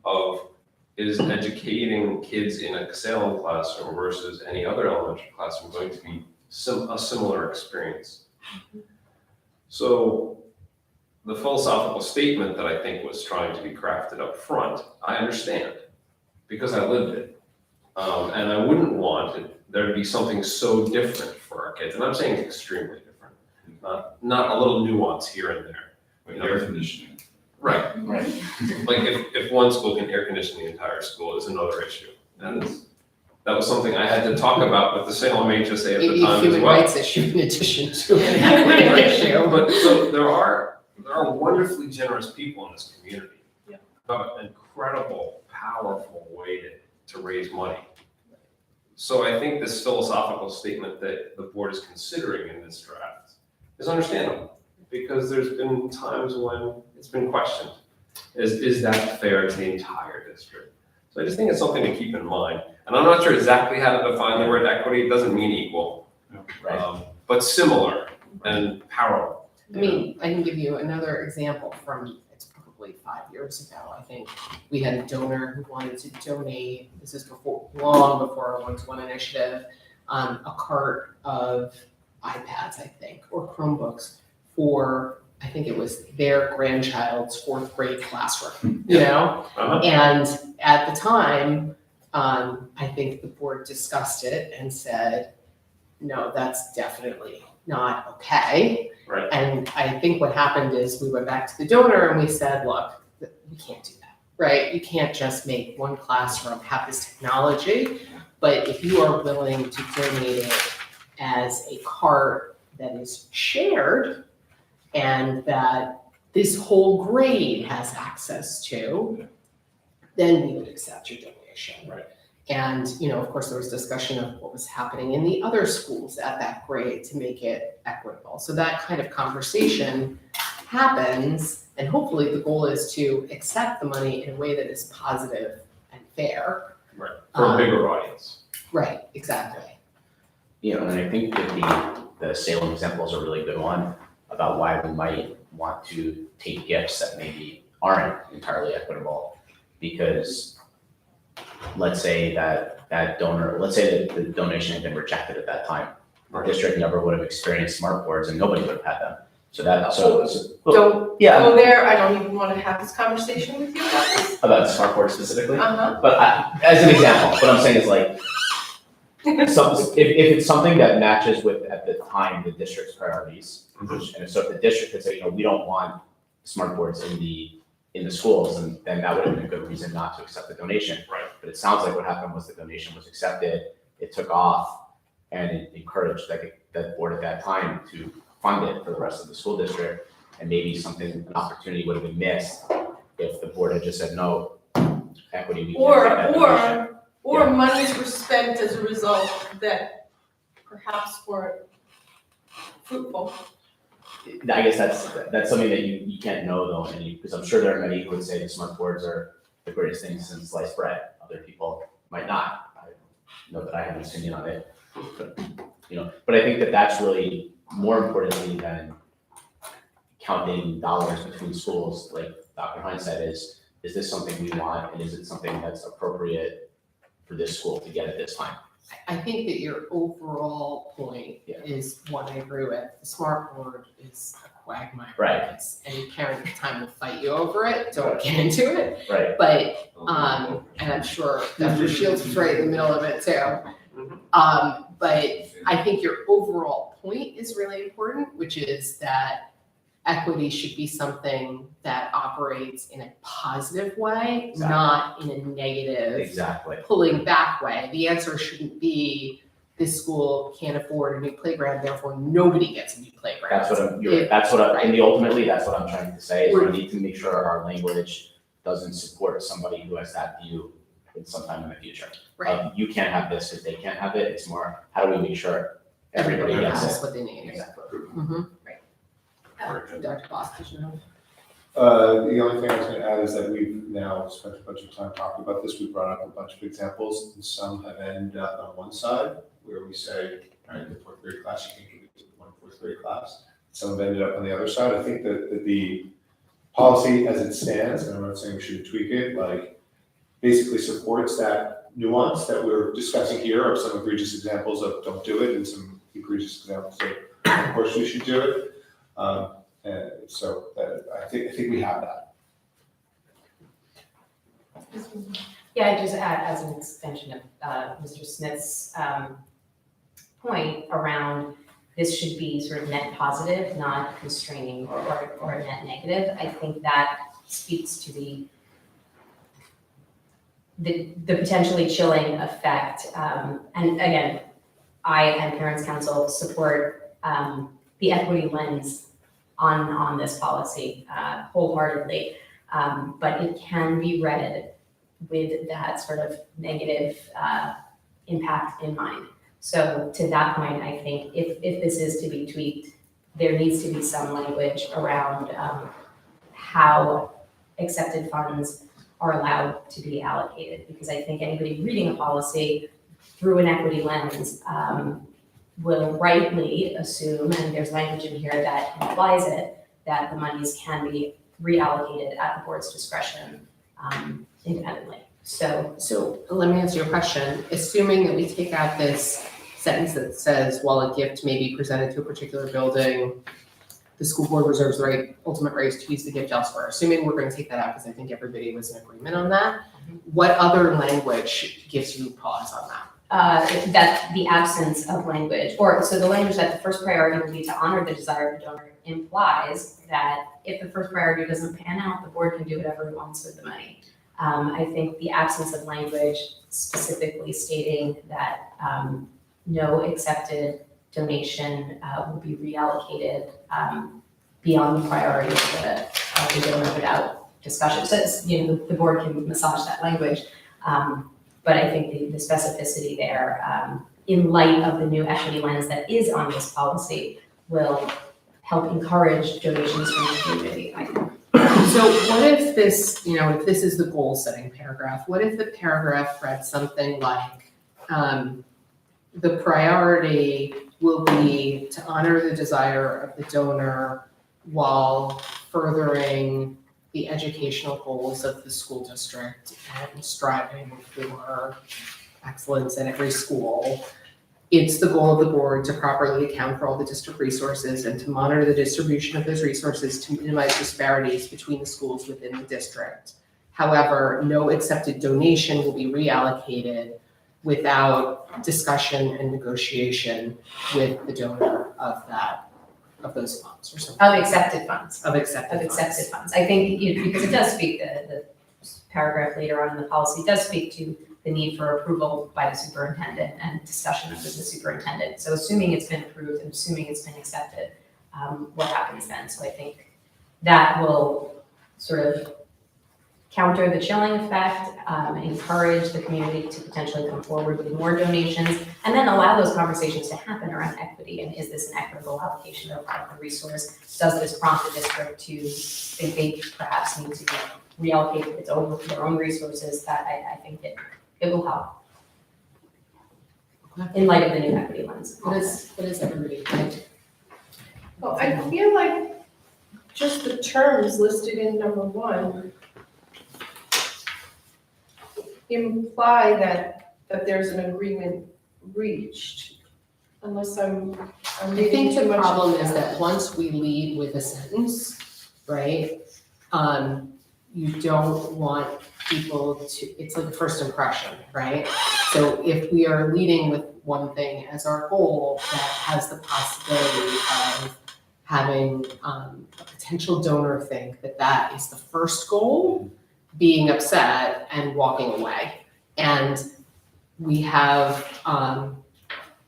of, is educating kids in a Salem classroom versus any other elementary classroom going to be a similar experience? So the philosophical statement that I think was trying to be crafted up front, I understand, because I lived it. And I wouldn't want there to be something so different for our kids. And I'm saying extremely different, not a little nuance here and there. Like air conditioning. Right. Right. Like if one school can air condition the entire school is another issue. And that was something I had to talk about with the Salem HSA at the time as Human well. rights issue in addition to an equity issue. But so there are wonderfully generous people in this community. Yeah. An incredible, powerful way to raise money. So I think this philosophical statement that the board is considering in this draft is understandable, because there's been times when it's been questioned. Is that fair to the entire district? So I just think it's something to keep in mind. And I'm not sure exactly how to define the word equity. It doesn't mean equal, but similar and parallel. I mean, I can give you another example from, it's probably 5 years ago, I think. We had a donor who wanted to donate, this is long before our one-to-one initiative, a cart of iPads, I think, or Chromebooks for, I think it was their grandchild's 4th grade classroom, you know? Uh-huh. And at the time, I think the board discussed it and said, no, that's definitely not okay. Right. And I think what happened is we went back to the donor and we said, look, we can't do that, right? You can't just make one classroom have this technology, but if you are willing to donate it as a cart that is shared and that this whole grade has access to, then we would accept your donation. Right. And, you know, of course, there was discussion of what was happening in the other schools at that grade to make it equitable. So that kind of conversation happens, and hopefully the goal is to accept the money in a way that is positive and fair. Right. For a bigger audience. Right, exactly. You know, and I think that the Salem example is a really good one about why we might want to take gifts that maybe aren't entirely equitable. Because let's say that the donation had been rejected at that time. The district never would have experienced smart boards and nobody would have had them. So Don't yeah, go there, I don't even want to have this conversation with you about this. about smart boards specifically. Uh-huh. But as an example, what I'm saying is like, if it's something that matches with, at the time, the district's priorities, and so if the district could say, you know, we don't want smart boards in the schools, and then that would have been a good reason not to accept the donation. Right. But it sounds like what happened was the donation was accepted, it took off, and it encouraged that board at that time to fund it for the rest of the school district, and maybe an opportunity would have been missed if the board had just said, no, equity, we can't take that donation. Or monies were spent as a result that perhaps weren't fruitful. I guess that's something that you can't know though, because I'm sure there are many who would say the smart boards are the greatest thing since sliced bread. Other people might not. I know that I have an opinion on it, but I think that that's really more importantly than counting dollars between schools. Like Dr. Hines said is this something we want, and is it something that's appropriate for this school to get at this time? I think that your overall point Yeah. is one I agree with. The smart board is a quagmire. Right. It's- And Karen at the time will fight you over it, don't get into it. Right. But, and I'm sure Dr. Shields was right in the middle of it too. But I think your overall point is really important, which is that equity should be something that operates in a positive way, Exactly. not in a negative, Exactly. pulling back way. The answer shouldn't be this school can't afford a new playground, therefore nobody gets a new playground. That's what and ultimately, that's what I'm trying to say, is we need to make sure our language doesn't support somebody who has that view sometime in the future. Right. You can't have this because they can't have it, it's more, how do we make sure everybody gets has it? what they need. Exactly. Mhm. Dr. Boss, did you know? The only thing I was gonna add is that we've now spent a bunch of time talking about this, we brought up a bunch of examples, and some have ended up on one side, where we say, all right, the fourth grade class, you can give it to one fourth grade class. Some have ended up on the other side, I think that the policy as it stands, and I'm not saying we should tweak it, like, basically supports that nuance that we're discussing here of some egregious examples of don't do it, and some egregious examples of course we should do it. And so I think we have that. Yeah, I just add as an extension of Mr. Smith's point around this should be sort of net positive, not constraining or a net negative. I think that speaks to the potentially chilling effect. And again, I and Parents Council support the equity lens on this policy wholeheartedly. But it can be read with that sort of negative impact in mind. So to that point, I think if this is to be tweaked, there needs to be some language around how accepted funds are allowed to be allocated. Because I think anybody reading a policy through an equity lens will rightly assume, and there's language in here that implies it, that the monies can be reallocated at the board's discretion independently. So let me answer your question. Assuming that we take out this sentence that says, while a gift may be presented to a particular building, the school board reserves the ultimate right to use the gift elsewhere. Assuming we're going to take that out, because I think everybody was in agreement on that. What other language gives you pause on that? that the absence of language, so the language that the first priority will be to honor the desire of the donor implies that if the first priority doesn't pan out, the board can do whatever it wants with the money. I think the absence of language specifically stating that no accepted donation will be reallocated beyond the priority of the donor without discussion. So it's, the board can massage that language. But I think the specificity there, in light of the new equity lens that is on this policy, will help encourage donations from the community, I think. So what if this, if this is the goal setting paragraph, what if the paragraph read something like, the priority will be to honor the desire of the donor while furthering the educational goals of the school district and striving for excellence in every school. It's the goal of the board to properly account for all the district resources and to monitor the distribution of those resources to minimize disparities between the schools within the district. However, no accepted donation will be reallocated without discussion and negotiation with the donor of those funds or something. Of accepted funds. Of accepted funds. I think, because it does speak, the paragraph later on in the policy does speak to the need for approval by the superintendent and discussion with the superintendent. So assuming it's been approved and assuming it's been accepted, what happens then? So I think that will sort of counter the chilling effect, encourage the community to potentially come forward with more donations, and then allow those conversations to happen around equity. And is this an equitable allocation of the resource? Does this prompt the district to think they perhaps need to reallocate their own resources? That I think it will help. Okay. In light of the new equity lens. What is everybody think? Well, I feel like just the terms listed in number 1 imply that there's an agreement reached, unless I'm I reading think too the much. problem is that once we lead with a sentence, right? You don't want people to, it's like a first impression, right? So if we are leading with one thing as our goal, that has the possibility of having a potential donor think that that is the first goal, being upset and walking away. And we have,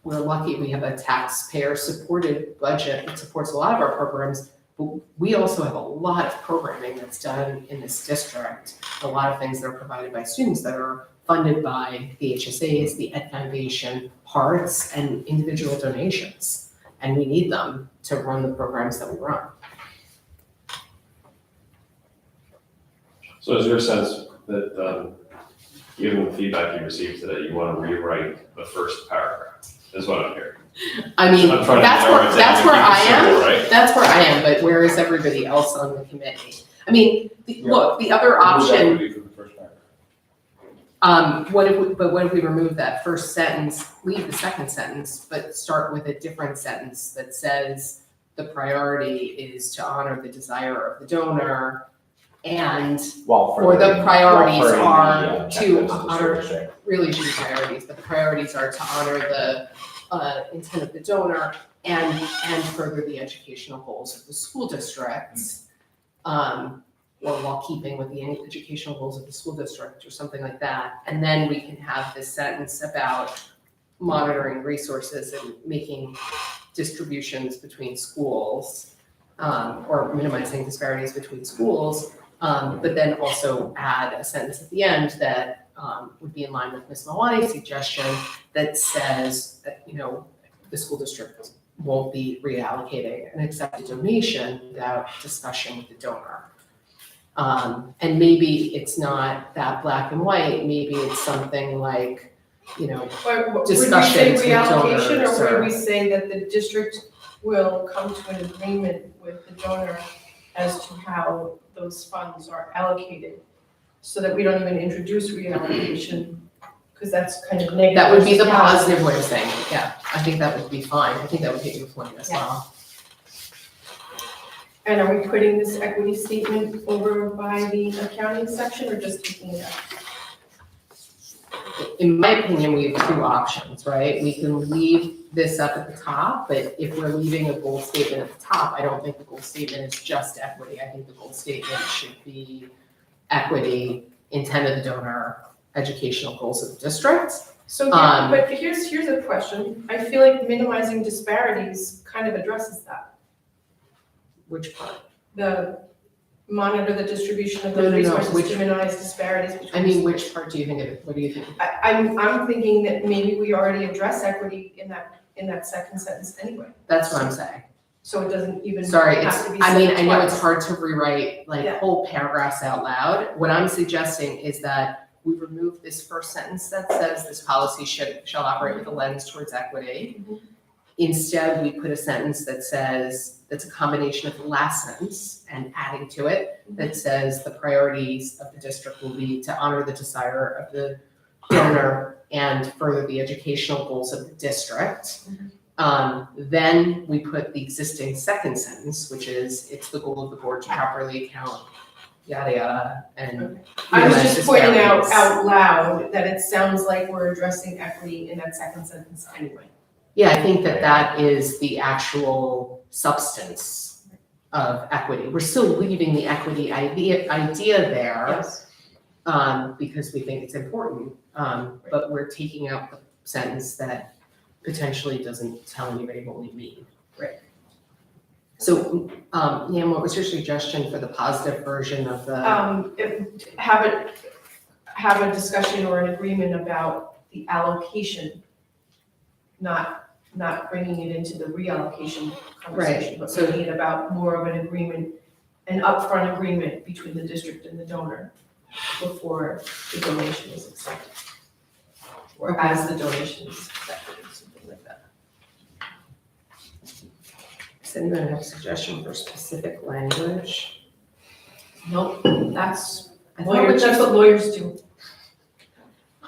we're lucky we have a taxpayer-supported budget that supports a lot of our programs, but we also have a lot of programming that's done in this district, a lot of things that are provided by students that are funded by the HSAs, the Ed Foundation, parts, and individual donations. And we need them to run the programs that we run. So is your sense that, given the feedback you received today, you want to rewrite the first paragraph, is what I'm hearing? I mean, I'm trying to that's narrow where, it down that's and where keep it I am. simple, right? That's where I am, but where is everybody else on the committee? I mean, Yeah. look, the other Remove option, equity from the first paragraph. what if we remove that first sentence, leave the second sentence, but start with a different sentence that says the priority is to honor the desire of the donor and While Or the furthering- priorities while furthering are the, to objectives of the honor- school district. really two priorities, but the priorities are to honor the intent of the donor and further the educational goals of the school districts. Or while keeping with the educational goals of the school district or something like that. And then we can have this sentence about monitoring resources and making distributions between schools, or minimizing disparities between schools. But then also add a sentence at the end that would be in line with Ms. Mawani's suggestion that says that, the school district won't be reallocating an accepted donation without discussion with the donor. And maybe it's not that black and white, maybe it's something like, Would we say discussions with reallocation, donors or would or- we say that the district will come to an agreement with the donor as to how those funds are allocated? So that we don't even introduce reallocation, because that's kind of negative. that would be the versus positive way of saying it, yeah. I think that would be fine, I think that would hit your point as well. And are we putting this equity statement over by the accounting section, or just taking it out? In my opinion, we have two options, right? We can leave this up at the top, but if we're leaving a goal statement at the top, I don't think the goal statement is just equity. I think the goal statement should be equity, intent of the donor, educational goals of the district. So, but here's a question. I feel like minimizing disparities kind of addresses that. Which part? The monitor the distribution of No, those no, no, resources which- to minimize disparities between. I mean, which part do you think of it? What do you think? I'm thinking that maybe we already address equity in that second sentence anyway. That's what I'm saying. So it doesn't even Sorry, have it's, to be I mean, said I know it's twice. hard to rewrite like Yeah. whole paragraphs out loud. What I'm suggesting is that we remove this first sentence that says this policy shall operate with a lens towards equity. Mhm. Instead, we put a sentence that says, that's a combination of the last sentence and adding to it, that says the priorities of the district will be to honor the desire of the donor and further the educational goals of the district. Then we put the existing second sentence, which is, it's the goal of the board to properly account, yada, yada, and I was minimize just pointing out disparities. loud that it sounds like we're addressing equity in that second sentence anyway. Yeah, I think that is the actual substance of equity. We're still leaving the equity idea there, Yes. because we think it's important. But we're taking out the sentence that potentially doesn't tell anybody what we mean. Right. So, Liam, what was your suggestion for the positive version of the? Have a discussion or an agreement about the allocation, not bringing it into the reallocation conversation, Right, but so- making it about more of an agreement, an upfront agreement between the district and the donor before the donation is accepted. Or as the donation is accepted, or something like that. Does anyone have a suggestion for specific language? Nope, that's, I thought lawyers, that's what lawyers do.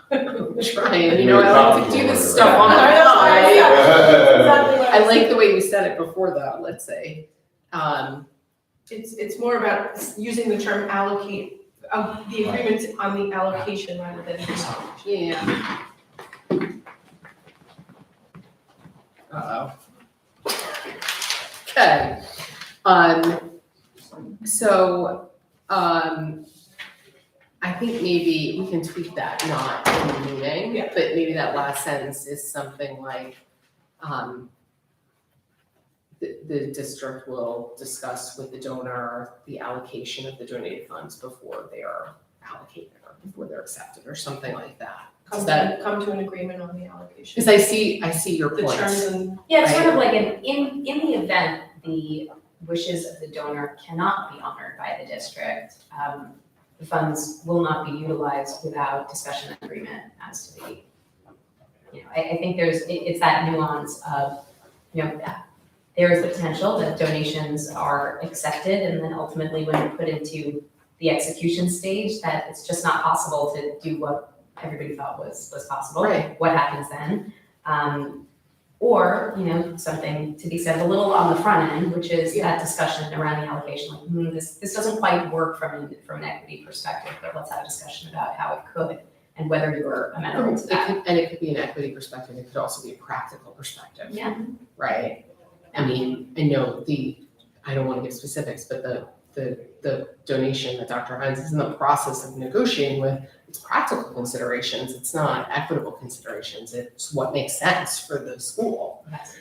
we're trying, you know, I like to do this stuff on I my know, fly. Exactly what I like the way we said it before though, let's say. It's more about using the term allocate, the agreement on the allocation rather than usage. Yeah. Uh-oh. Okay, so, I think maybe we can tweak that, not in the meeting, Yeah. but maybe that last sentence is something like, the district will discuss with the donor the allocation of the donated funds before they are allocated or before they're accepted or something like that. Come to an agreement on the allocation. Because I see your The point. terms and, Yeah, it's sort of like in the event the wishes of the donor cannot be honored by the district, the funds will not be utilized without discussion and agreement as to the, I think it's that nuance of, there is the potential that donations are accepted and then ultimately when put into the execution stage, that it's just not possible to do what everybody thought was possible. Right. What happens then? Or, something to be said a little on the front end, which is that discussion around the allocation, like, this doesn't quite work from an equity perspective, but let's have a discussion about how it could and whether you're amenable to that. And it could be an equity perspective, it could also be a practical perspective. Yeah. Right? I mean, I know I don't want to give specifics, but the donation that Dr. Hines is in the process of negotiating with, it's practical considerations, it's not equitable considerations, it's what makes sense for the school. Yes.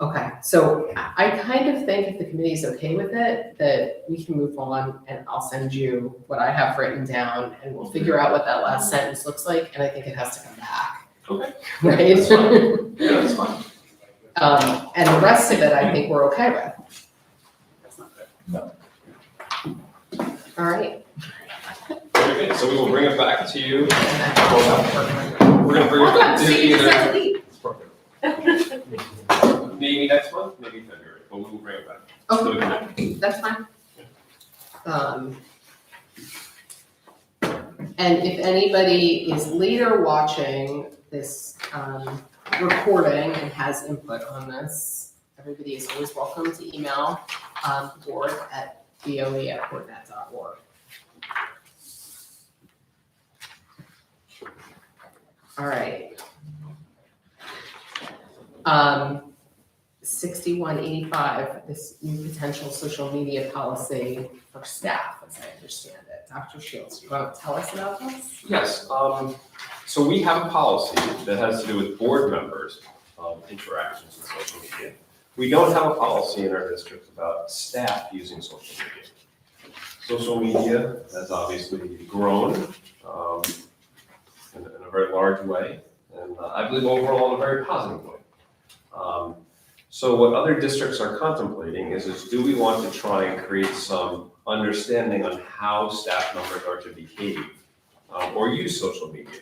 Okay, so I kind of think if the committee is okay with it, that we can move on and I'll send you what I have written down and we'll figure out what that last sentence looks like, and I think it has to come back. Okay. Right? That's fine. Yeah, that's fine. And the rest of it, I think we're okay with. That's not good. All right. Very good, so we will bring it back to you. And then- We're gonna bring it back to so you either, just have to leave. maybe next month, maybe February, but we will bring it back. So we can- That's fine. And if anybody is later watching this recording and has input on this, everybody is always welcome to email board@boe@boardnet.org. All right. 6185, this new potential social media policy for staff, as I understand it. Dr. Shields, you want to tell us about this? Yes, so we have a policy that has to do with board members' interactions with social media. We don't have a policy in our district about staff using social media. Social media has obviously grown in a very large way, and I believe overall in a very positive way. So what other districts are contemplating is do we want to try and create some understanding on how staff members are to behave or use social media?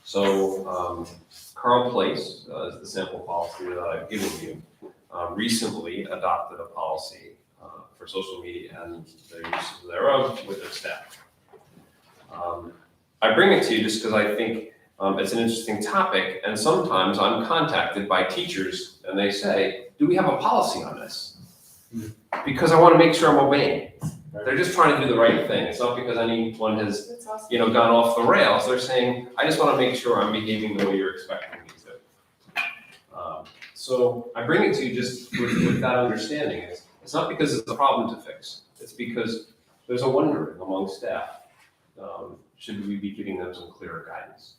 So Carl Place is the sample policy that I've given you, recently adopted a policy for social media and the uses thereof with their staff. I bring it to you just because I think it's an interesting topic, and sometimes I'm contacted by teachers and they say, do we have a policy on this? Because I want to make sure I'm obeying. They're just trying to do the right thing. It's not because anyone has, That's awesome. gone off the rails. They're saying, I just want to make sure I'm behaving the way you're expecting me to. So I bring it to you just with that understanding. It's not because it's a problem to fix. It's because there's a wondering among staff. Should we be giving them some clearer guidance?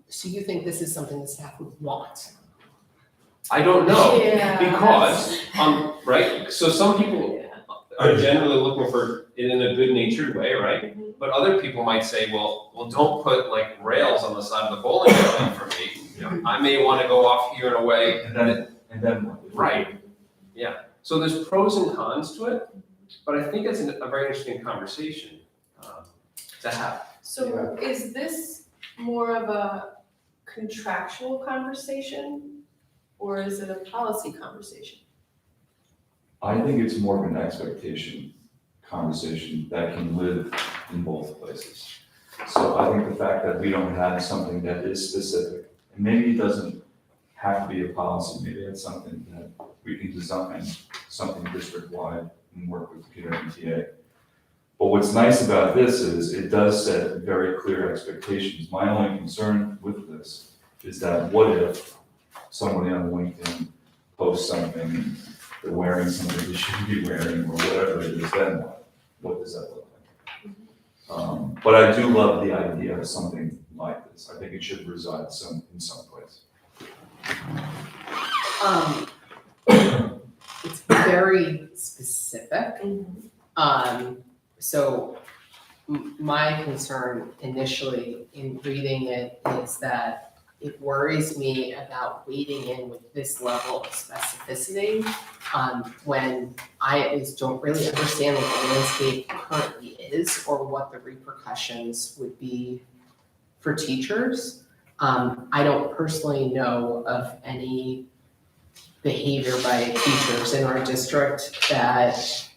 So you think this is something the staff would want? I don't know, Yeah, because, right, so some people are generally looking for it in a good-natured way, right? Mhm. But other people might say, well, don't put like rails on the side of the bowling alley for me. I may want to go off here in a way And that it, then what? right, yeah. So there's pros and cons to it, but I think it's a very interesting conversation to have. So is this more of a contractual conversation? or is it a policy conversation? I think it's more of an expectation conversation that can live in both places. So I think the fact that we don't have something that is specific, and maybe it doesn't have to be a policy, maybe it's something that we can design, something district-wide and work with the PTA. But what's nice about this is it does set very clear expectations. My only concern with this is that what if somebody on LinkedIn posts something and they're wearing something they shouldn't be wearing or whatever it is, then what? What does that look like? But I do love the idea of something like this. I think it should reside in some place. It's very specific. So my concern initially in reading it is that it worries me about wading in with this level of specificity when I at least don't really understand what the landscape currently is or what the repercussions would be for teachers. I don't personally know of any behavior by teachers in our district that is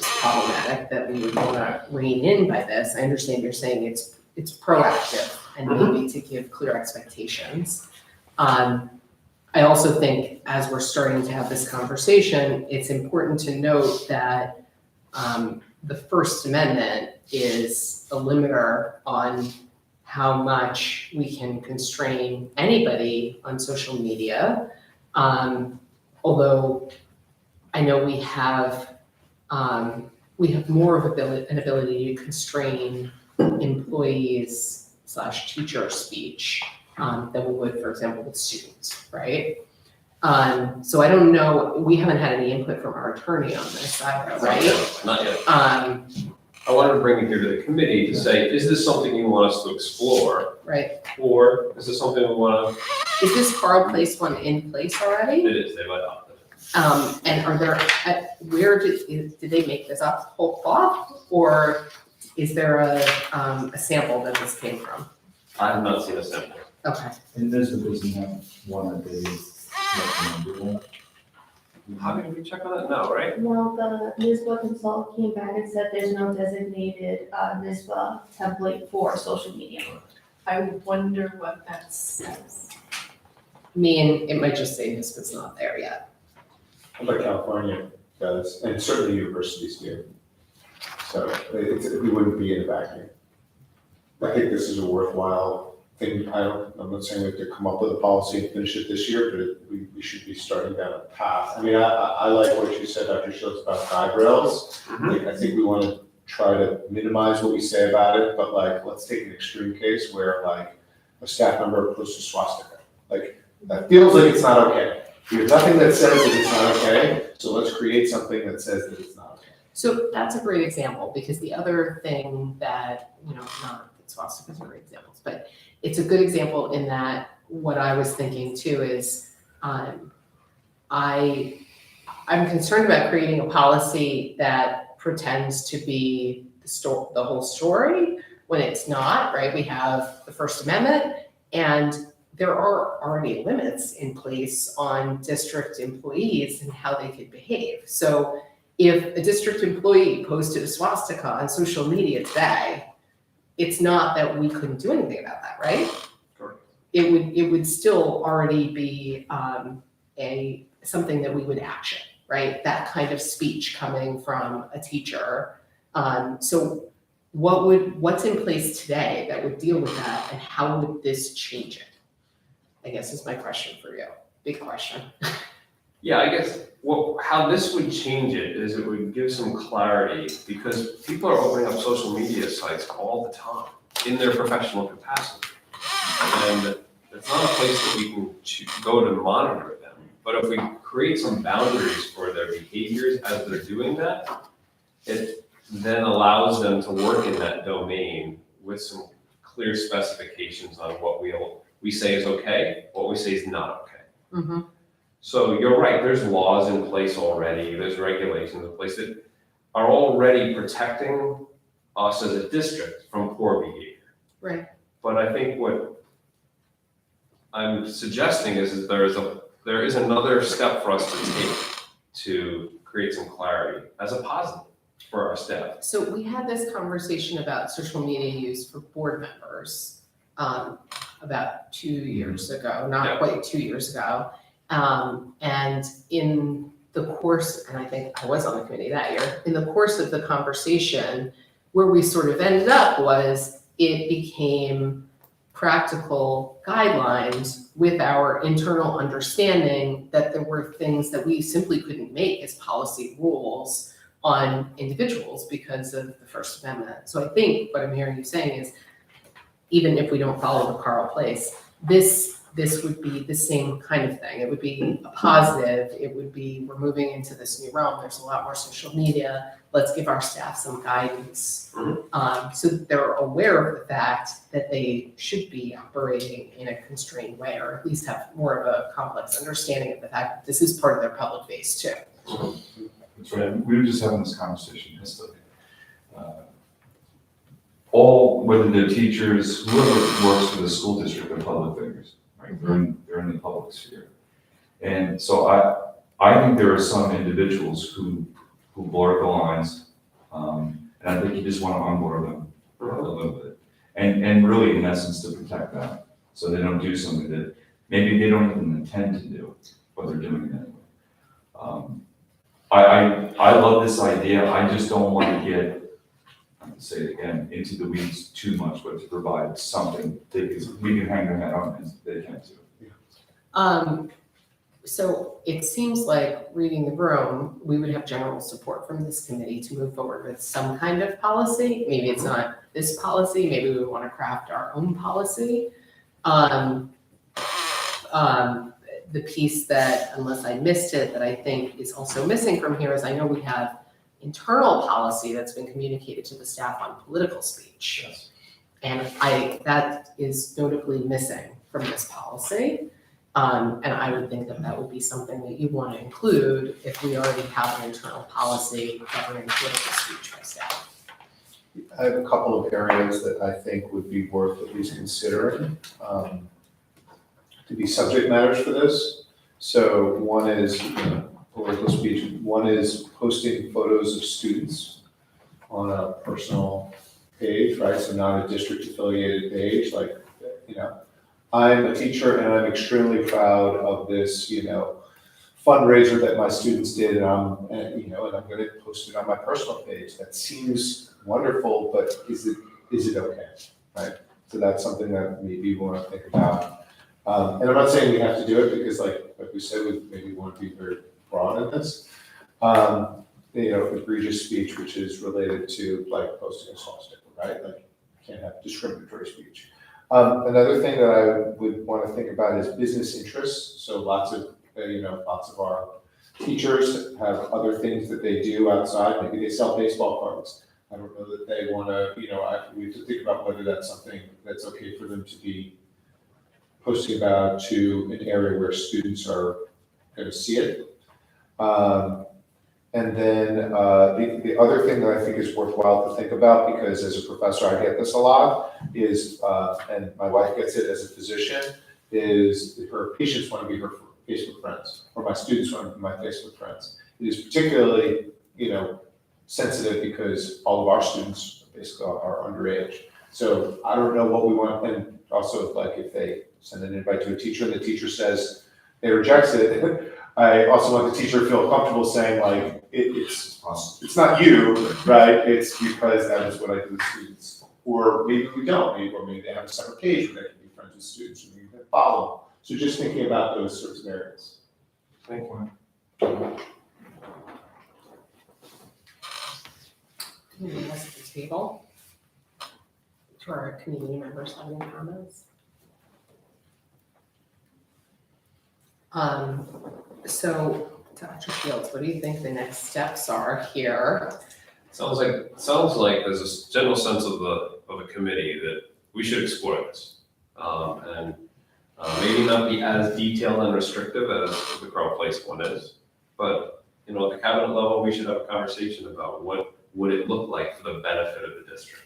problematic, that we would want to rein in by this. I understand you're saying it's proactive and maybe to give clear expectations. I also think as we're starting to have this conversation, it's important to note that the First Amendment is a limiter on how much we can constrain anybody on social media. Although I know we have more of an ability to constrain employees / teacher speech than we would, for example, with students, right? So I don't know, we haven't had any input from our attorney on this either, right? Not yet. I wanted to bring it here to the committee to say, is this something you want us to explore? Right. Or is this something we want Is this Carl Place one in place already? it is, they've adopted it. And are there, where did they make this up whole cloth? Or is there a sample that this came from? I have not seen a sample. Okay. And this doesn't have one that they recommended. How did we check on that? No, right? No, the NISBA consultant came back and said there's no designated NISBA template for social media. I wonder what that says. I mean, it might just say this was not there yet. But California does, and certainly universities do. So we wouldn't be in a vacuum. I think this is a worthwhile thing. I'm not saying we have to come up with a policy and finish it this year, but we should be starting down a path. I mean, I like what you said, Dr. Schultz, about guide rails. Like, I think we want to try to minimize what we say about it, but like, let's take an extreme case where like a staff member posts a swastika. Like, that feels like it's not okay. We have nothing that says that it's not okay, so let's create something that says that it's not okay. So that's a great example, because the other thing that, not that swastikas are great examples, but it's a good example in that what I was thinking too is, I'm concerned about creating a policy that pretends to be the whole story when it's not, right? We have the First Amendment, and there are already limits in place on district employees and how they could behave. So if a district employee posted a swastika on social media today, it's not that we couldn't do anything about that, right? Correct. It would still already be something that we would action, right? That kind of speech coming from a teacher. So what's in place today that would deal with that, and how would this change it? I guess is my question for you. Big question. Yeah, I guess how this would change it is it would give some clarity, because people are opening up social media sites all the time in their professional capacity. And it's not a place that we can go to monitor them. But if we create some boundaries for their behaviors as they're doing that, it then allows them to work in that domain with some clear specifications on what we say is okay, what we say is not okay. Mm-hmm. So you're right, there's laws in place already, there's regulations in place that are already protecting us as a district from poor behavior. Right. But I think what I'm suggesting is there is there is another step for us to take to create some clarity as a positive for our staff. So we had this conversation about social media use for board members, about 2 years ago, not Yeah. quite 2 years ago. And in the course, and I think I was on the committee that year, in the course of the conversation, where we sort of ended up was it became practical guidelines with our internal understanding that there were things that we simply couldn't make as policy rules on individuals because of the First Amendment. So I think what I'm hearing you saying is, even if we don't follow the Carl Place, this would be the same kind of thing. It would be a positive, it would be, we're moving into this new realm, there's a lot more social media, let's give our staff some guidance. So that they're aware of the fact that they should be operating in a constrained way, or at least have more of a complex understanding of the fact that this is part of their public face too. That's right. We were just having this conversation yesterday. All, whether they're teachers, whoever works for the school district are public figures, right? They're in the public sphere. And so I think there are some individuals who blur the lines, and I think you just want to onboard them a little bit. And really, in essence, to protect them, so they don't do something that maybe they don't even intend to do, but they're doing it anyway. I love this idea, I just don't want to get, I'm gonna say it again, into the weeds too much, but to provide something that we can hang their hat on and they can't do. So it seems like, reading the room, we would have general support from this committee to move forward with some kind of policy. Maybe it's not this policy, maybe we want to craft our own policy. The piece that, unless I missed it, that I think is also missing from here is I know we have internal policy that's been communicated to the staff on political speech. Yes. And that is notably missing from this policy. And I would think that that would be something that you want to include if we already have an internal policy covering political speech by staff. I have a couple of areas that I think would be worth at least considering to be subject matters for this. So one is political speech, one is posting photos of students on a personal page, right? So not a district affiliated page, like, I'm a teacher and I'm extremely proud of this, fundraiser that my students did, and I'm gonna post it on my personal page. That seems wonderful, but is it okay, right? So that's something that maybe we wanna think about. And I'm not saying we have to do it, because like we said, we maybe want to be very broad in this. Egregious speech, which is related to like posting a swastika, right? Like, you can't have discriminatory speech. Another thing that I would want to think about is business interests. So lots of our teachers have other things that they do outside. Maybe they sell baseball cards. I don't know that they want to, we have to think about whether that's something that's okay for them to be posting about to an area where students are going to see it. And then the other thing that I think is worthwhile to think about, because as a professor I get this a lot, is, and my wife gets it as a physician, is her patients want to be her Facebook friends, or my students want to be my Facebook friends. It is particularly, sensitive because all of our students basically are underage. So I don't know what we want, and also like if they send an invite to a teacher and the teacher says they rejects it, I also want the teacher to feel comfortable saying like, it's not you, right? It's because that is what I do with students. Or maybe we don't, maybe they have a separate page where they can be friends with students and we can follow them. So just thinking about those sorts of areas. Thank you. Moving us to the table. To our community members having comments. So Dr. Fields, what do you think the next steps are here? Sounds like there's a general sense of a committee that we should explore this. And maybe not be as detailed and restrictive as the Carl Place one is, but at the cabinet level, we should have a conversation about what would it look like for the benefit of the district.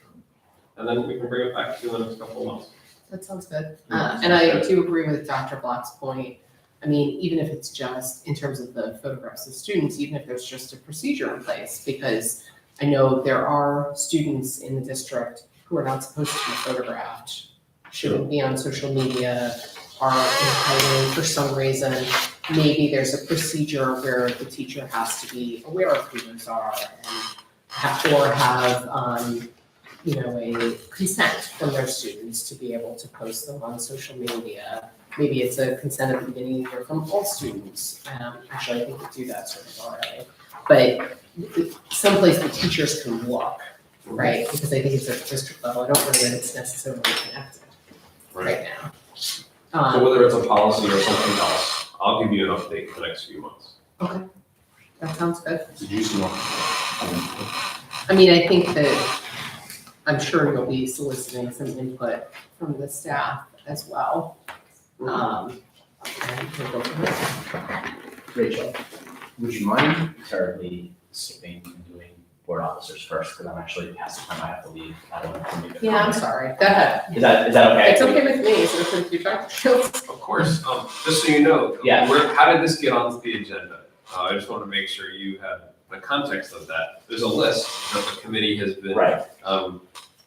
And then we can bring it back to you in the next couple of months. That sounds good. And I do agree with Dr. Block's point. I mean, even if it's just in terms of the photographs of students, even if there's just a procedure in place, because I know there are students in the district who are not supposed to be photographed, shouldn't be on social media, are in hiding for some reason. Maybe there's a procedure where the teacher has to be aware of who those are or have, a consent from their students to be able to post them on social media. Maybe it's a consent at the beginning of the year from all students. Actually, I think we do that sort of already. But someplace the teachers can look, right? Because I think it's at district level. I don't know that it's necessarily connected right now. So whether it's a policy or something else, I'll give you an update for the next few months. That sounds good. It's a juicy one. I mean, I think that I'm sure you'll be soliciting some input from the staff as well. And we'll go from there. Rachel, would you mind terribly skipping and doing board officers first, because I'm actually past the time I have to leave. I don't want to leave it. Yeah, I'm sorry. Go ahead. Is that okay? It's okay with me. Is it okay with you, Dr. Shields? Of course, just so you know, Yeah. how did this get onto the agenda? I just want to make sure you have the context of that. There's a list that the committee has been Right,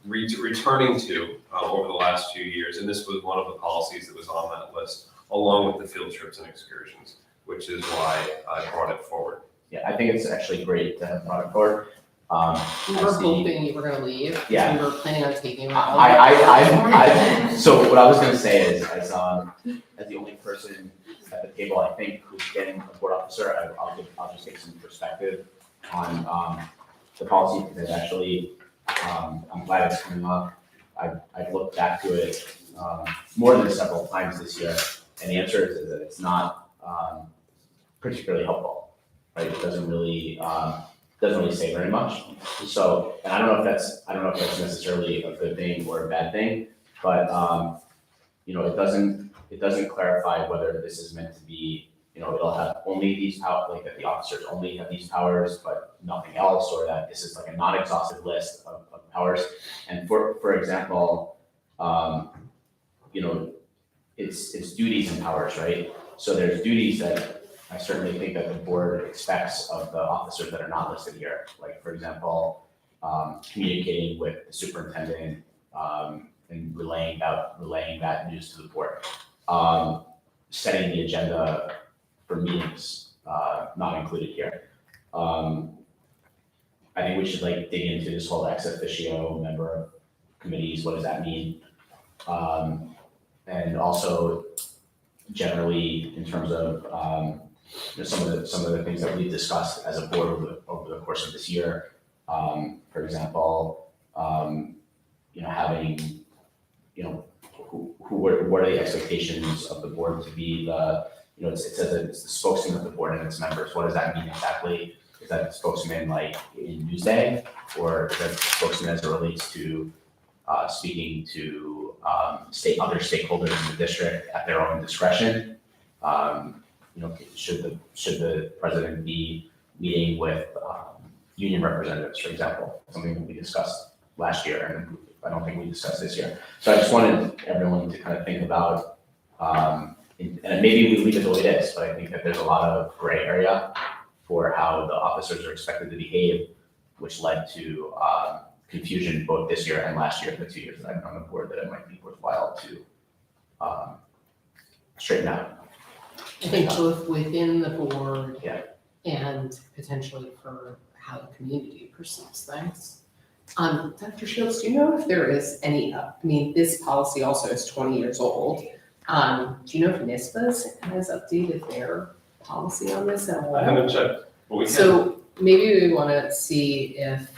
returning to over the last few years, and this was one of the policies that was on that list, along with the field trips and excursions, which is why I brought it forward. yeah, I think it's actually great to have brought it forward. We were I see- hoping you were gonna leave. 'Cause Yeah. We were planning on taking you out. So what I was gonna say is, as the only person at the table, I think, who's getting a board officer, I'll just take some perspective on, the policy, because actually, I'm glad it's coming up. I've looked back to it, more than several times this year, and the answer is that it's not, particularly helpful, right? It doesn't really say very much. So, and I don't know if that's necessarily a good thing or a bad thing, but, it doesn't clarify whether this is meant to be, it'll have only these like that the officers only have these powers, but nothing else, or that this is like a non-exhaustive list of powers. And for example, it's duties and powers, right? So there's duties that I certainly think that the board expects of the officers that are not listed here. Like, for example, communicating with the superintendent, and relaying that news to the board. Setting the agenda for meetings, not included here. I think we should dig into this whole ex officio member of committees, what does that mean? And also generally in terms of, some of the things that we've discussed as a board over the course of this year. For example, having, what are the expectations of the board to be it says that it's the spokesman of the board and its members. What does that mean exactly? Is that spokesman like in Newsday, or is that spokesman as it relates to speaking to other stakeholders in the district at their own discretion? Should the president be meeting with union representatives, for example, something that we discussed last year, and I don't think we discussed this year. So I just wanted everyone to kind of think about, and maybe we leave it the way it is, but I think that there's a lot of gray area for how the officers are expected to behave, which led to confusion both this year and last year, the 2 years that I've been on the board, that it might be worthwhile to straighten out. I think both within the board. Yeah. And potentially for how the community perceives things. Dr. Shields, do you know if there is any, this policy also is 20 years old. Do you know if NISBA has updated their policy on this at all? I haven't checked, but we can. So maybe we want to see if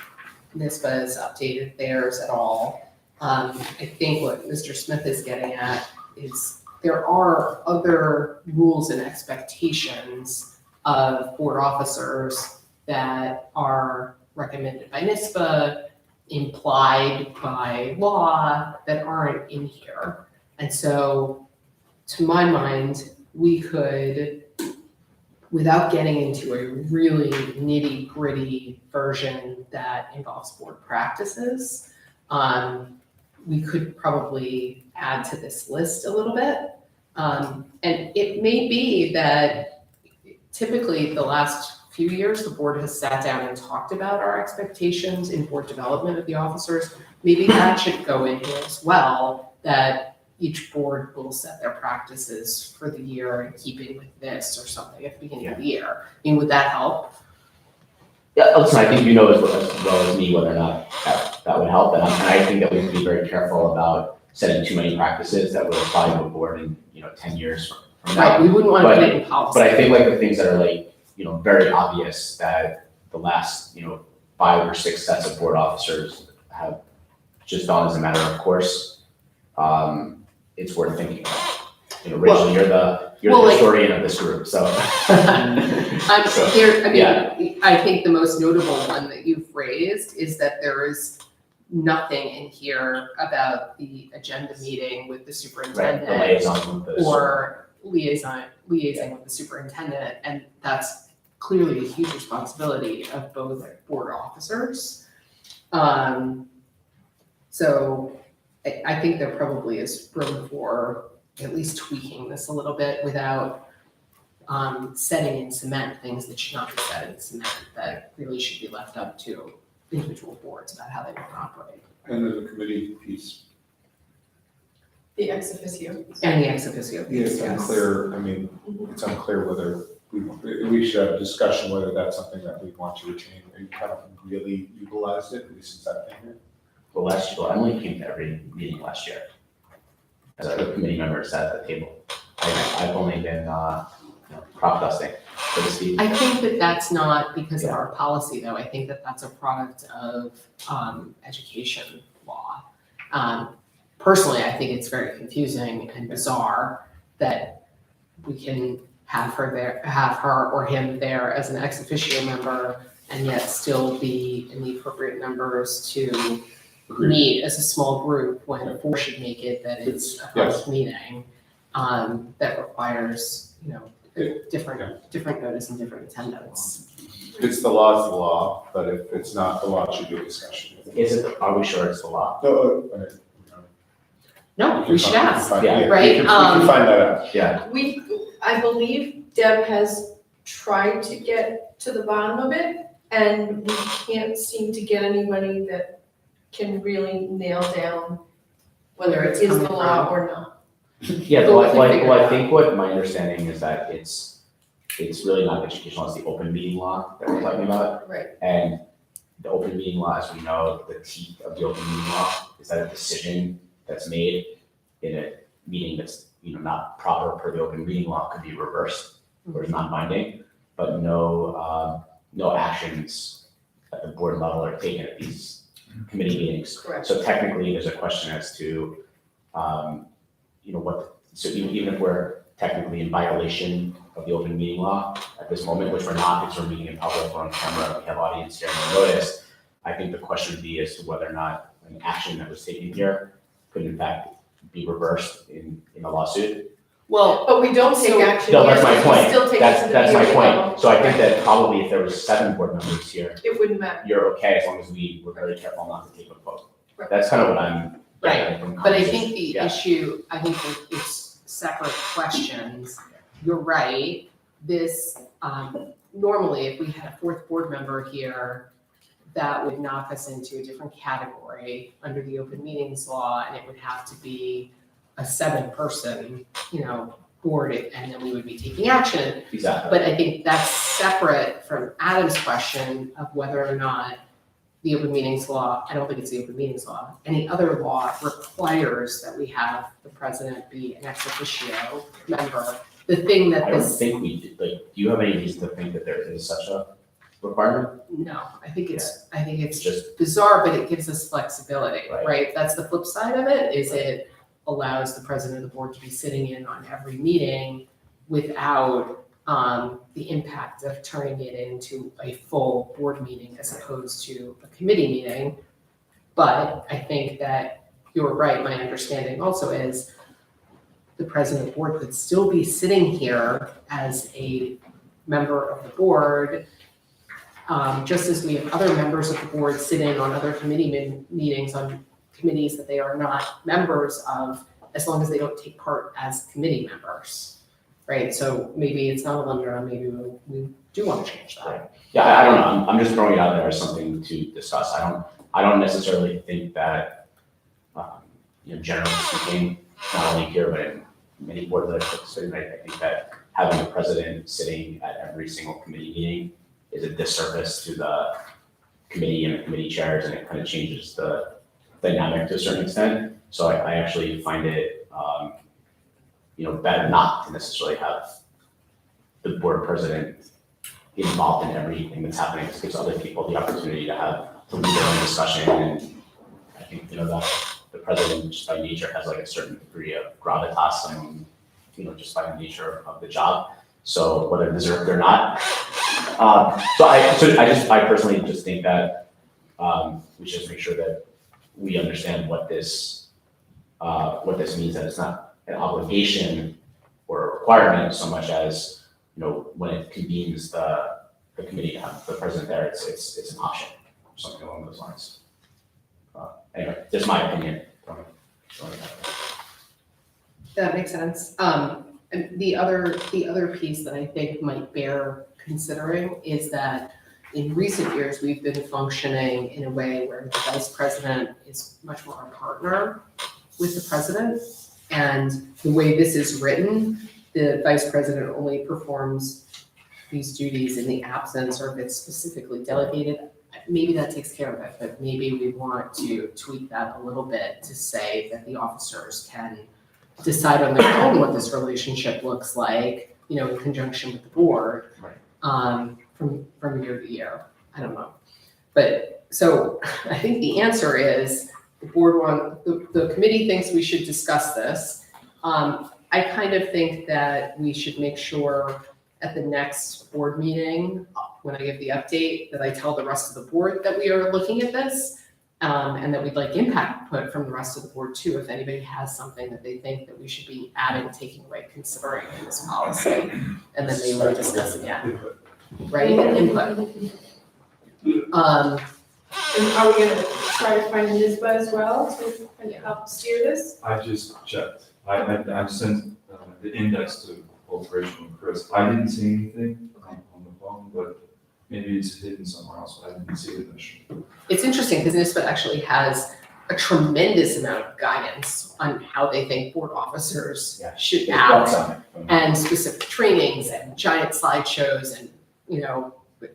NISBA has updated theirs at all. I think what Mr. Smith is getting at is there are other rules and expectations of board officers that are recommended by NISBA, implied by law, that aren't in here. And so, to my mind, we could, without getting into a really nitty-gritty version that involves board practices, we could probably add to this list a little bit. And it may be that typically the last few years, the board has sat down and talked about our expectations in board development of the officers. Maybe that should go in here as well, that each board will set their practices for the year in keeping with this or something at the beginning of the year. I mean, would that help? Yeah, listen, I think you know as well as me whether or not that would help, and I think that we have to be very careful about setting too many practices that would apply to a board in, 10 years from now. Right, we wouldn't want to put it in policy. But I think like the things that are like, very obvious that the last, 5 or 6 sets of board officers have just gone as a matter of course, it's worth thinking about. Rachel, you're the historian of this group, so. I think the most notable one that you've raised is that there is nothing in here about the agenda meeting with the Right, superintendent. the liaison with the. Or liaising with the superintendent, and that's clearly a huge responsibility of both board officers. So I think there probably is room for at least tweaking this a little bit without setting in cement things that should not be set in cement, that really should be left up to individual boards about how they want to operate. And then the committee piece. The ex officio. And the ex officio Yeah, piece, it's yes. unclear, it's unclear whether we should have a discussion whether that's something that we want to retain. We haven't really utilized it, at least since I've been here. Well, Emily came to every meeting last year. As a committee member sat at the table. I've only been, crop dusting, so to speak. I think that that's not because of our policy, though. I think that that's a product of education law. Personally, I think it's very confusing and bizarre that we can have her or him there as an ex officio member and yet still be in the appropriate numbers to meet as a small group when 4 should make it that it's a public meeting that requires, different notice and different attendance. It's the law, it's the law, but if it's not the law, it should be a discussion. Are we sure it's the law? No, we should ask. Yeah. Right, We can find that out. Yeah, I believe Deb has tried to get to the bottom of it, and we can't seem to get anybody that can really nail down whether it is the law or not. yeah, But we can well, figure I it out. think what my understanding is that it's really not educational, it's the open meeting law that we're talking about. Right. And the open meeting law, as we know, the teeth of the open meeting law is that a decision that's made in a meeting that's, not proper per the open meeting law could be reversed or is non-binding, but no actions at the board level are taken at these committee meetings. Correct. So technically, there's a question as to, even if we're technically in violation of the open meeting law at this moment, which we're not because we're meeting in public, we're on camera, we have audience here, no notice, I think the question would be as to whether or not an action that was taken here could in fact be reversed in a lawsuit. Well, But we don't take action. No, that's here, my so we point. still take it to the That's my BOE point. level. So I think that probably if there was 7 board members here, It wouldn't matter. you're okay as long as we were very careful not to take a vote. Right. That's kind of what I'm getting from but I conversation. think the Yeah. issue, I think that it's separate questions. You're right, this, normally if we had a 4th board member here, that would knock us into a different category under the open meetings law, and it would have to be a 7-person, board, and then we would be taking action. Exactly. But I think that's separate from Adam's question of whether or not the open meetings law, I don't think it's the open meetings law, any other law requires that we have the president be an ex officio member. The thing that I don't this, think we did, do you have any reason to think that there is such a requirement? no, I think it's Just, bizarre, but it gives us flexibility, Right. right? That's the flip side of it, is it allows the president of the board to be sitting in on every meeting without the impact of turning it into a full board meeting as opposed to a committee meeting. But I think that you're right, my understanding also is the president of the board could still be sitting here as a member of the board, just as we have other members of the board sitting on other committee meetings on committees that they are not members of, as long as they don't take part as committee members, right? So maybe it's not a limit, maybe we do want to change that. Yeah, I don't know, I'm just throwing it out there as something to discuss. I don't necessarily think that, generally speaking, not only here, but in many boards that I've participated in, I think that having a president sitting at every single committee meeting is a disservice to the committee and the committee chairs, and it kind of changes the dynamic to a certain extent. So I actually find it, better not to necessarily have the board president get involved in everything that's happening. It gives other people the opportunity to lead their own discussion. And I think, the president just by nature has like a certain degree of gravitas and, just by the nature of the job. So whether deserved or not. I personally just think that we should just make sure that we understand what this means, that it's not an obligation or a requirement so much as, when it convenes the committee to have the president there, it's an option, or something along those lines. Anyway, just my opinion. That makes sense. And the other piece that I think might bear considering is that in recent years, we've been functioning in a way where the vice president is much more a partner with the president. And the way this is written, the vice president only performs these duties in the absence, or if it's specifically delegated. Maybe that takes care of it, but maybe we want to tweak that a little bit to say that the officers can decide on their own what this relationship looks like, in conjunction with the board. Right. From year to year. I don't know. But so I think the answer is the committee thinks we should discuss this. I kind of think that we should make sure at the next board meeting, when I give the update, that I tell the rest of the board that we are looking at this, and that we'd like input from the rest of the board too, if anybody has something that they think that we should be adding, taking away, considering in this policy, and then they will discuss again, right? Input. And are we gonna try to find NISBA as well to kind of help steer this? I just checked. I've sent the index to both Rachel and Chris. I didn't see anything on the phone, but maybe it's hidden somewhere else. I didn't see it initially. It's interesting because NISBA actually has a tremendous amount of guidance on how they think board officers Yeah. should It's act, well done. and specific trainings and giant slideshows, and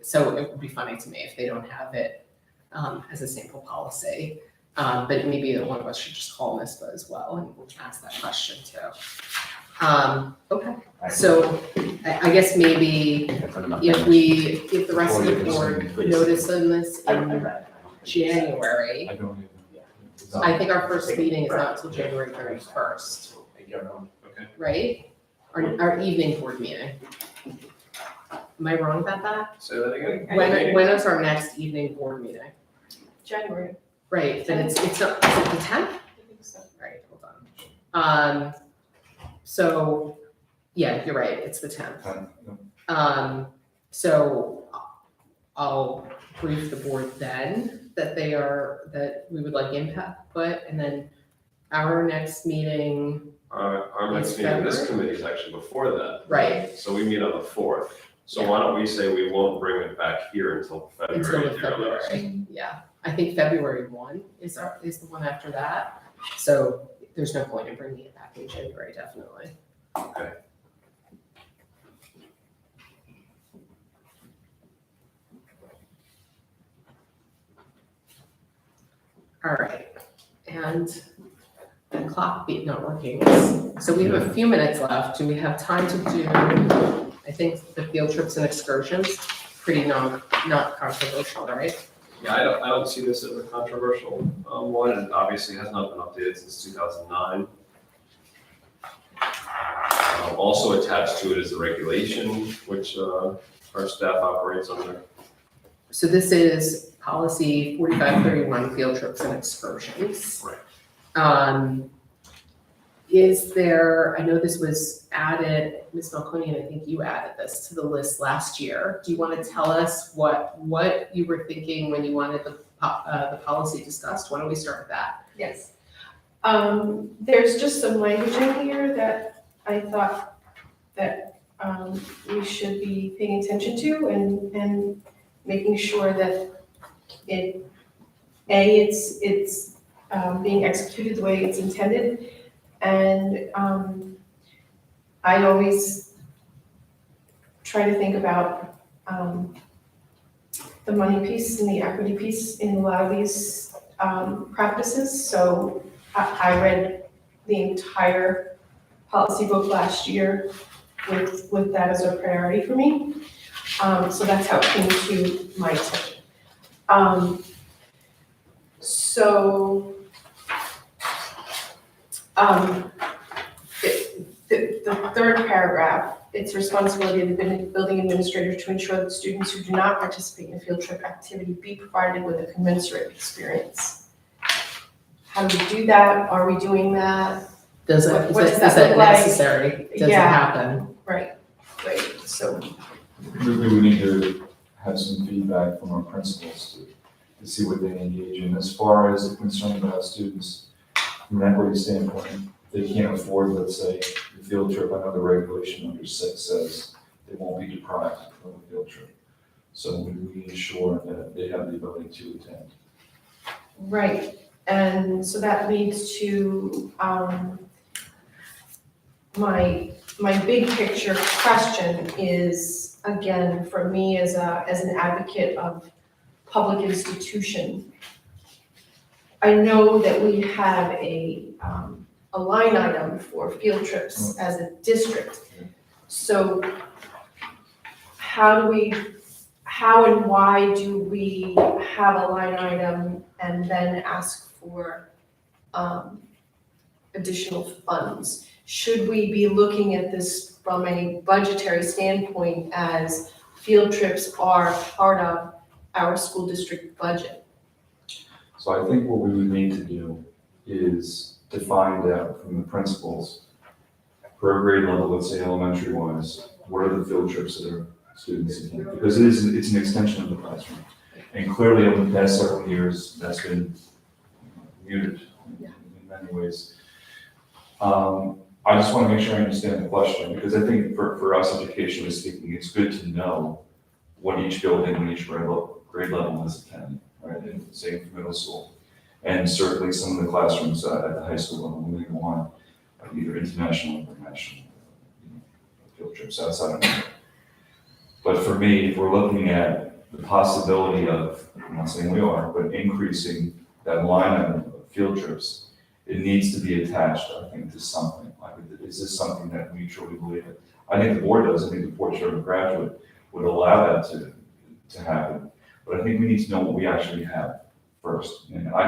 so it would be funny to me if they don't have it as a sample policy. But maybe that one of us should just call NISBA as well, and we'll ask that question too. Okay, so I guess maybe if we give the rest of the board notice on this in January, I don't even. I think our first meeting is not until January 31st, Okay. right? Our evening board meeting. Am I wrong about that? Say that again? When is our next evening board meeting? January. Right, then it's not, is it the 10th? I think so. Right, hold on. So, yeah, you're right, it's the 10th. So I'll brief the board then that that we would like input, and then our next meeting, Our next meeting, this committee is actually before that. right, So we meet on the 4th. So Yeah. why don't we say we won't bring it back here until February? until at the earliest. February, yeah. I think February 1 is the one after that, so there's no point in bringing it back in January, definitely. Okay. All right, and the clock beat not working, so we have a few minutes left. Do we have time to do, I think, the field trips and excursions? Pretty not controversial, right? Yeah, I don't see this as a controversial one, and obviously has not been updated since 2009. Also attached to it is the regulation, which our staff operates under. So this is policy 4531, field trips and excursions. Right. Is there, I know this was added, Ms. Malconian, I think you added this to the list last year. Do you want to tell us what you were thinking when you wanted the policy discussed? Why don't we start with that? Yes. There's just some language in here that I thought that, we should be paying attention to and making sure that it's being executed the way it's intended. And, I always try to think about, the money piece and the equity piece in a lot of these, practices. So I read the entire policy book last year with that as a priority for me. So that's how it came to my attention. So, the third paragraph, it's responsibility of the building administrator to ensure that students who do not participate in a field trip activity be provided with a commensurate experience. How do we do that? Are we doing that? Does What- it, what is does it that look like? necessary? Does it Yeah. happen? Right, so, Maybe we need to have some feedback from our principals to see what they engage in. As far as the concern about students, from an equity standpoint, they can't afford, let's say, the field trip. I know the regulation under 6 says they won't be deprived of a field trip. So we ensure that they have the ability to attend. right, and so that leads to, my big picture question is, again, for me as an advocate of public institution, I know that we have a line item for field trips as a district. So how and why do we have a line item and then ask for additional funds? Should we be looking at this from a budgetary standpoint as field trips are part of our school district budget? So I think what we would need to do is to find out from the principals, per grade level, let's say elementary wise, what are the field trips that our students attend? Because it's an extension of the classroom. And clearly over the past several years, that's been muted in many ways. I just want to make sure I understand the question, because I think for us, educationally speaking, it's good to know what each building and each grade level is attending, right? And same for middle school. And certainly some of the classrooms at the high school level, we go on either international or international field trips outside of that. But for me, if we're looking at the possibility of, I'm not saying we are, but increasing that line item of field trips, it needs to be attached, I think, to something. Like, is this something that we truly believe in? I think the board does. I think the board chair and graduate would allow that to happen. But I think we need to know what we actually have first. And I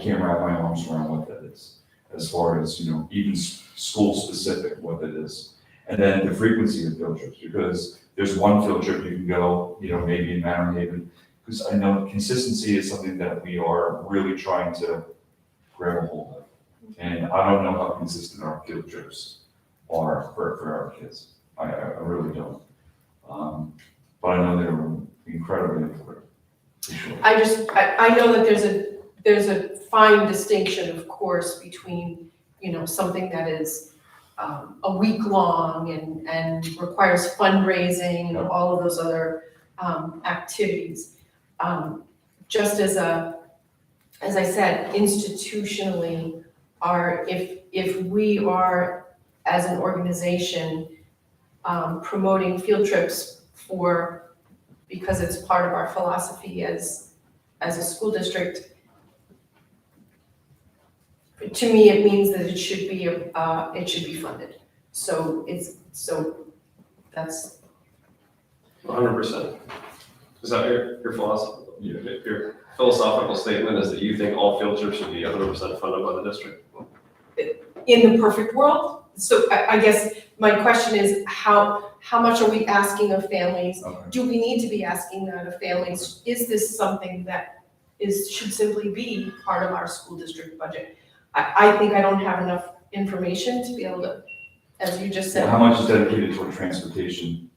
can't wrap my arms around what that is, as far as, even school specific, what that is. And then the frequency of field trips, because there's one field trip you can go, maybe in Manor Haven, because I know consistency is something that we are really trying to grab a hold of. And I don't know how consistent our field trips are for our kids. I really don't. But I know they're incredibly important, for sure. I know that there's a fine distinction, of course, between, something that is a week long and requires fundraising and all of those other activities. Just as I said, institutionally, if we are, as an organization, promoting field trips because it's part of our philosophy as a school district, to me, it means that it should be funded. So that's. 100%. Is that your philosophy? Your philosophical statement is that you think all field trips should be 100% funded by the district? In the perfect world. So I guess my question is, how much are we asking of families? Okay. Do we need to be asking that of families? Is this something that should simply be part of our school district budget? I think I don't have enough information to be able to, as you just said. Well, how much is dedicated toward transportation,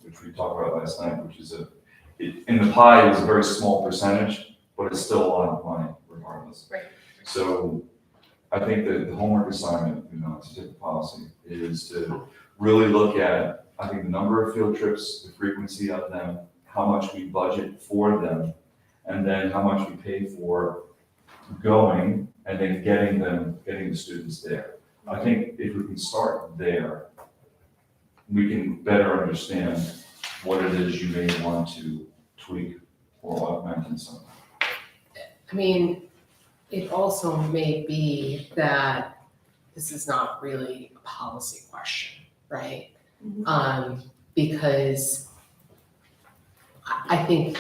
which we talked about last night, which is in the pie is a very small percentage, but it's still a lot of money regardless. Right. So I think that the homework assignment, to take the policy, is to really look at, I think, the number of field trips, the frequency of them, how much we budget for them, and then how much we pay for going, and then getting the students there. I think if we can start there, we can better understand what it is you may want to tweak or augment in some. I mean, it also may be that this is not really a policy question, right? Because I think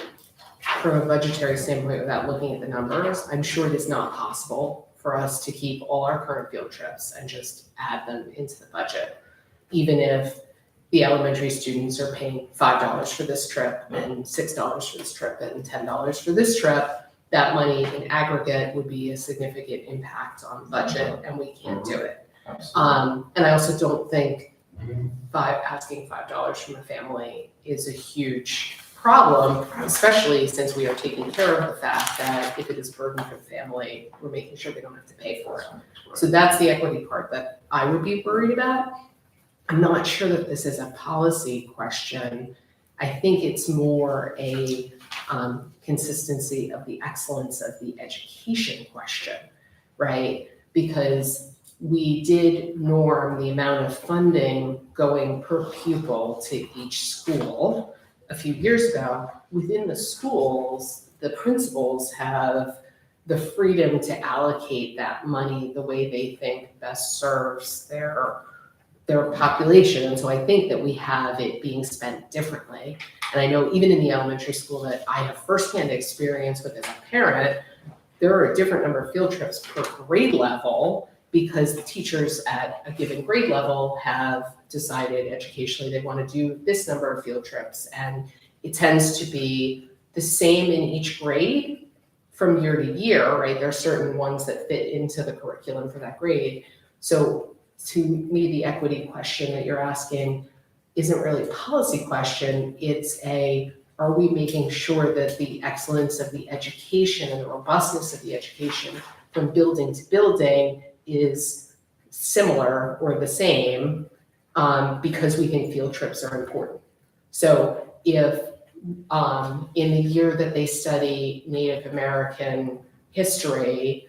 from a budgetary standpoint, without looking at the numbers, I'm sure it is not possible for us to keep all our current field trips and just add them into the budget. Even if the elementary students are paying $5 for this trip and $6 for this trip and $10 for this trip, that money in aggregate would be a significant impact on the budget, and we can't do it. Absolutely. And I also don't think asking $5 from a family is a huge problem, especially since we are taking care of the fact that if it is a burden for the family, we're making sure they don't have to pay for it. So that's the equity part that I would be worried about. I'm not sure that this is a policy question. I think it's more a consistency of the excellence of the education question, right? Because we did norm the amount of funding going per pupil to each school a few years ago. Within the schools, the principals have the freedom to allocate that money the way they think best serves their population. And so I think that we have it being spent differently. And I know even in the elementary school that I have firsthand experience with as a parent, there are a different number of field trips per grade level because the teachers at a given grade level have decided educationally they want to do this number of field trips. And it tends to be the same in each grade from year to year, right? There are certain ones that fit into the curriculum for that grade. So to me, the equity question that you're asking isn't really a policy question. It's are we making sure that the excellence of the education and the robustness of the education from building to building is similar or the same because we think field trips are important. So if in the year that they study Native American history,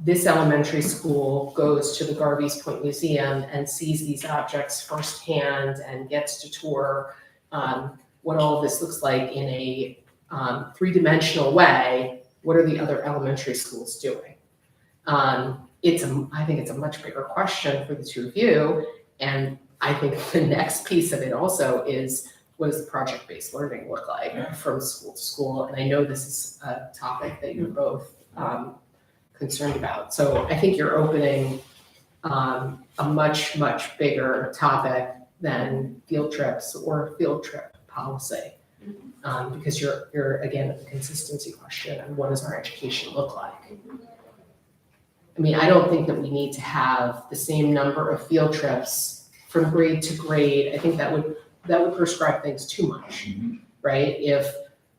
this elementary school goes to the Garvey's Point Museum and sees these objects firsthand and gets to tour what all of this looks like in a three-dimensional way. What are the other elementary schools doing? I think it's a much bigger question for the two of you. And I think the next piece of it also is, what does the project-based learning look like from school to school? And I know this is a topic that you're both concerned about. So I think you're opening a much, much bigger topic than field trips or field trip policy. Because you're again at the consistency question and what does our education look like? I mean, I don't think that we need to have the same number of field trips from grade to grade. I think that would prescribe things too much, right? If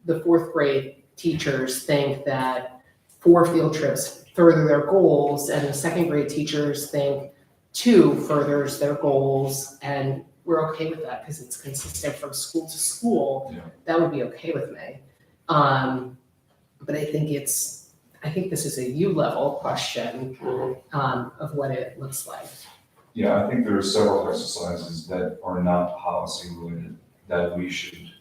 the fourth grade teachers think that 4 field trips further their goals and the second grade teachers think 2 furthers their goals, and we're okay with that because it's consistent from school to school, that would be okay with me. But I think this is a U-level question of what it looks like. Yeah, I think there are several exercises that are not policy related that we should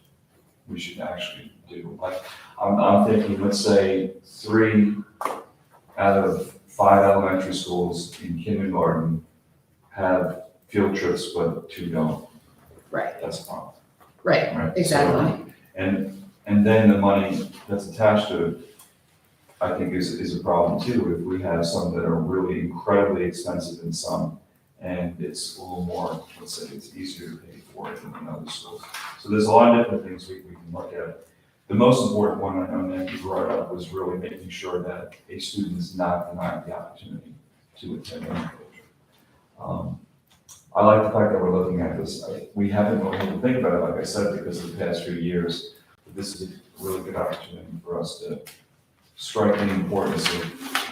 actually do. Like, I'm thinking, let's say 3 out of 5 elementary schools in kindergarten have field trips, but 2 don't. Right, That's a problem. right, exactly. And then the money that's attached to it, I think is a problem too. If we have some that are really incredibly expensive in some, and it's a little more, let's say it's easier to pay for it than in other schools. So there's a lot of different things we can look at. The most important one I know that you brought up was really making sure that a student is not denied the opportunity to attend any culture. I like the fact that we're looking at this. We haven't been able to think about it, like I said, because of the past few years. But this is a really good opportunity for us to strike the importance of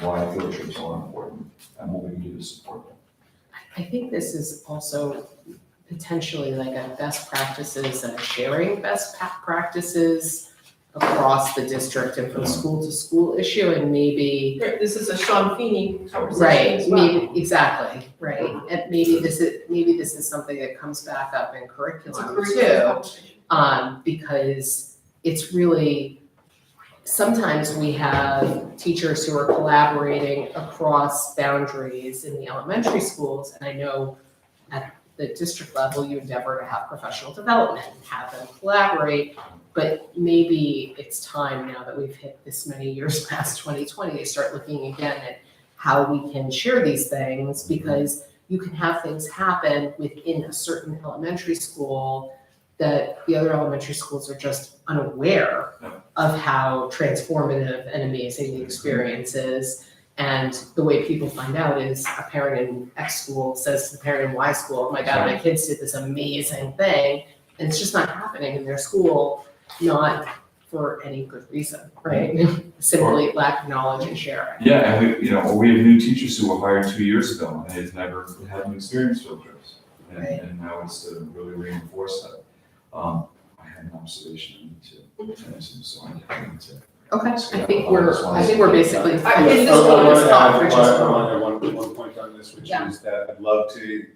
why field trips are important and what we can do to support them. I think this is also potentially like a best practices and sharing best practices across the district and from school to school issue, and maybe, This is a Sean Feeney conversation right, as well. maybe, exactly, right. And maybe this is something that comes back up in It's a curriculum curriculum too. conversation. Because it's really, sometimes we have teachers who are collaborating across boundaries in the elementary schools, and I know at the district level, you endeavor to have professional development, have them collaborate, but maybe it's time now that we've hit this many years past 2020 to start looking again at how we can share these things, because you can have things happen within a certain elementary school that the other elementary schools are just unaware of how transformative and amazing the experience is. And the way people find out is a parent in X school says to the parent in Y school, oh my God, my kids did this amazing thing. And it's just not happening in their school, not for any good reason, right? Simply lack of knowledge and sharing. Yeah, and we have new teachers who were hired 2 years ago, and they've never had an experience field trips. Right. And now it's to really reinforce that. I had an observation I need to finish, so I need to. Okay, I think we're basically. Is this I going want to to stop add, for I just want to add one point on this, which Yeah. is that I'd love to,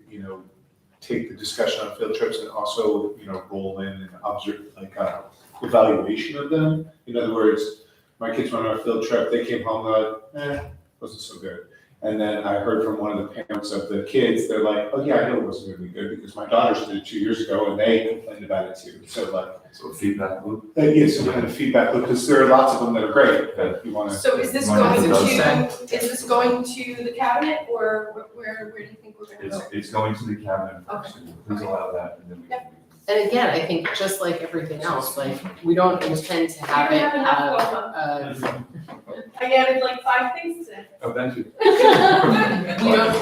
take the discussion on field trips and also, roll in and observe, like, evaluation of them. In other words, my kids went on a field trip, they came home, wasn't so good. And then I heard from one of the parents of the kids, they're like, oh yeah, I know it wasn't gonna be good because my daughters did it 2 years ago and they complained about it too. So like, So feedback loop. that gives some kind of feedback loop, because there are lots of them that are great, that you wanna. So is this One of going the to the cabinet, or where do you think we're gonna go? It's going to the cabinet first, and please allow that, and then we can. And again, I think just like everything else, like, we don't intend to have it have, I added like 5 things today. Oh, thank you.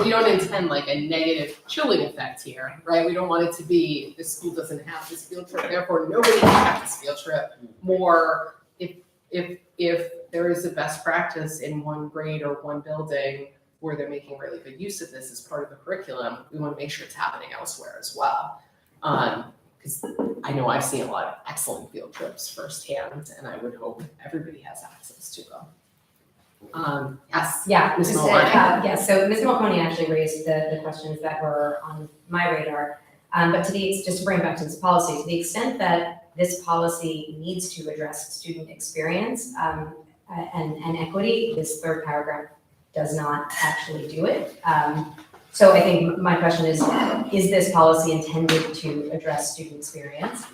we don't intend like a negative chilling effect here, right? We don't want it to be, the school doesn't have this field trip, therefore nobody can have this field trip. More, if there is a best practice in one grade or one building where they're making really good use of this as part of the curriculum, we want to make sure it's happening elsewhere as well. Because I know I've seen a lot of excellent field trips firsthand, and I would hope everybody has access to them. Yes. Yeah, Ms. just, Maloney. so Ms. Maloney actually raised the questions that were on my radar. But just to bring it back to this policy, to the extent that this policy needs to address student experience and equity, this third paragraph does not actually do it. So I think my question is this policy intended to address student experience?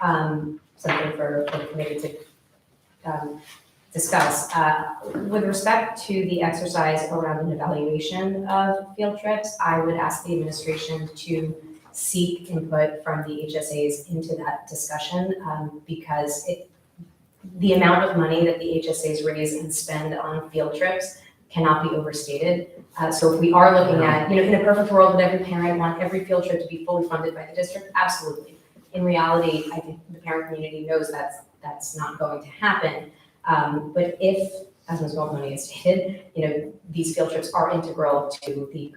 Something for the committee to discuss. With respect to the exercise around an evaluation of field trips, I would ask the administration to seek input from the HSAs into that discussion because the amount of money that the HSAs raise and spend on field trips cannot be overstated. So if we are looking at, in a perfect world, would every parent want every field trip to be fully funded by the district? Absolutely. In reality, I think the parent community knows that's not going to happen. But if, as Ms. Maloney has stated, these field trips are integral to the,